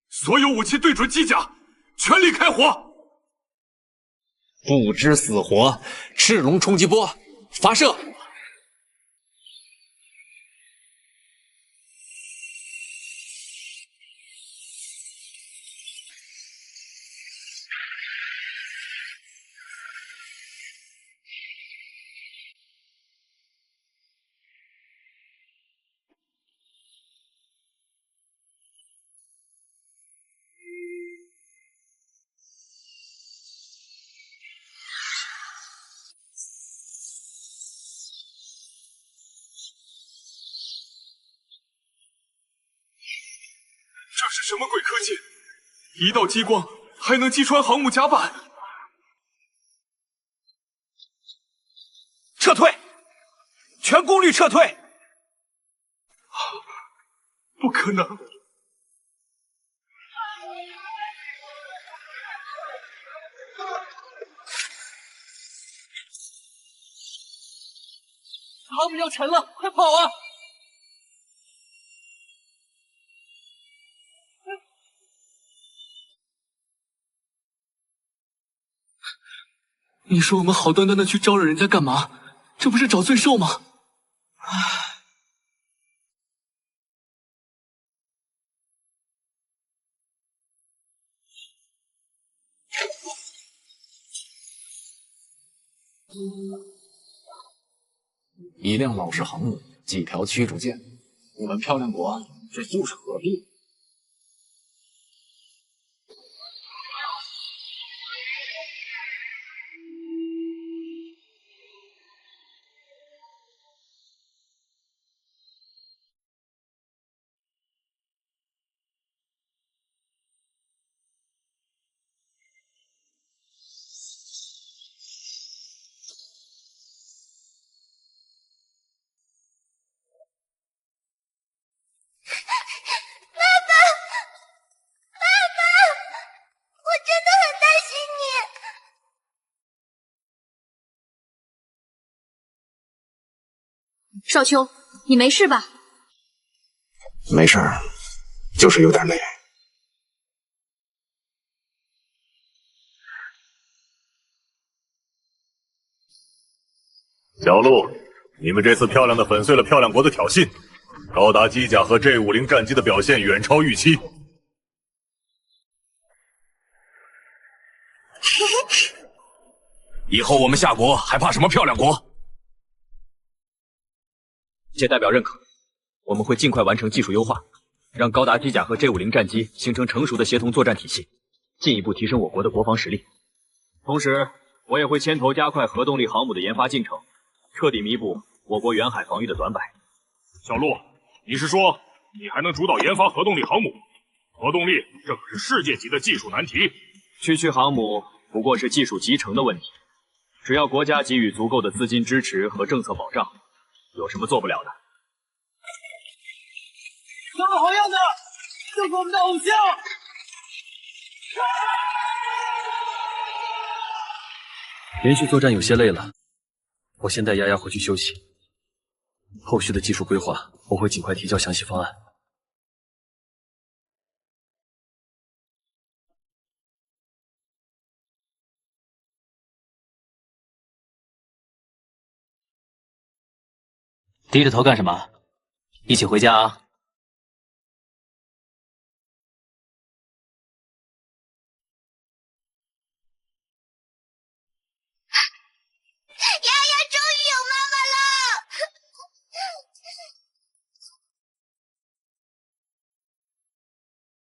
所有武器对准机甲，全力开火！不知死活！赤龙冲击波发射！这是什么鬼科技？一道激光还能击穿航母甲板！撤退！全功率撤退！不可能！航母要沉了，快跑啊！你说我们好端端的去招惹人家干嘛？这不是找罪受吗？一辆老式航母，几条驱逐舰，我们漂亮国这就是何必？少秋，你没事吧？没事儿，就是有点累。小鹿，你们这次漂亮的粉碎了漂亮国的挑衅，高达机甲和 J50战机的表现远超预期。以后我们夏国还怕什么漂亮国？届代表认可，我们会尽快完成技术优化，让高达机甲和 J50战机形成成熟的协同作战体系，进一步提升我国的国防实力。同时，我也会牵头加快核动力航母的研发进程，彻底弥补我国远海防御的短板。小鹿，你是说你还能主导研发核动力航母？核动力这可是世界级的技术难题。区区航母不过是技术集成的问题，只要国家给予足够的资金支持和政策保障，有什么做不了的？长得好样的，就是我们的偶像！连续作战有些累了，我先带丫丫回去休息。后续的技术规划，我会尽快提交详细方案。低着头干什么？一起回家啊！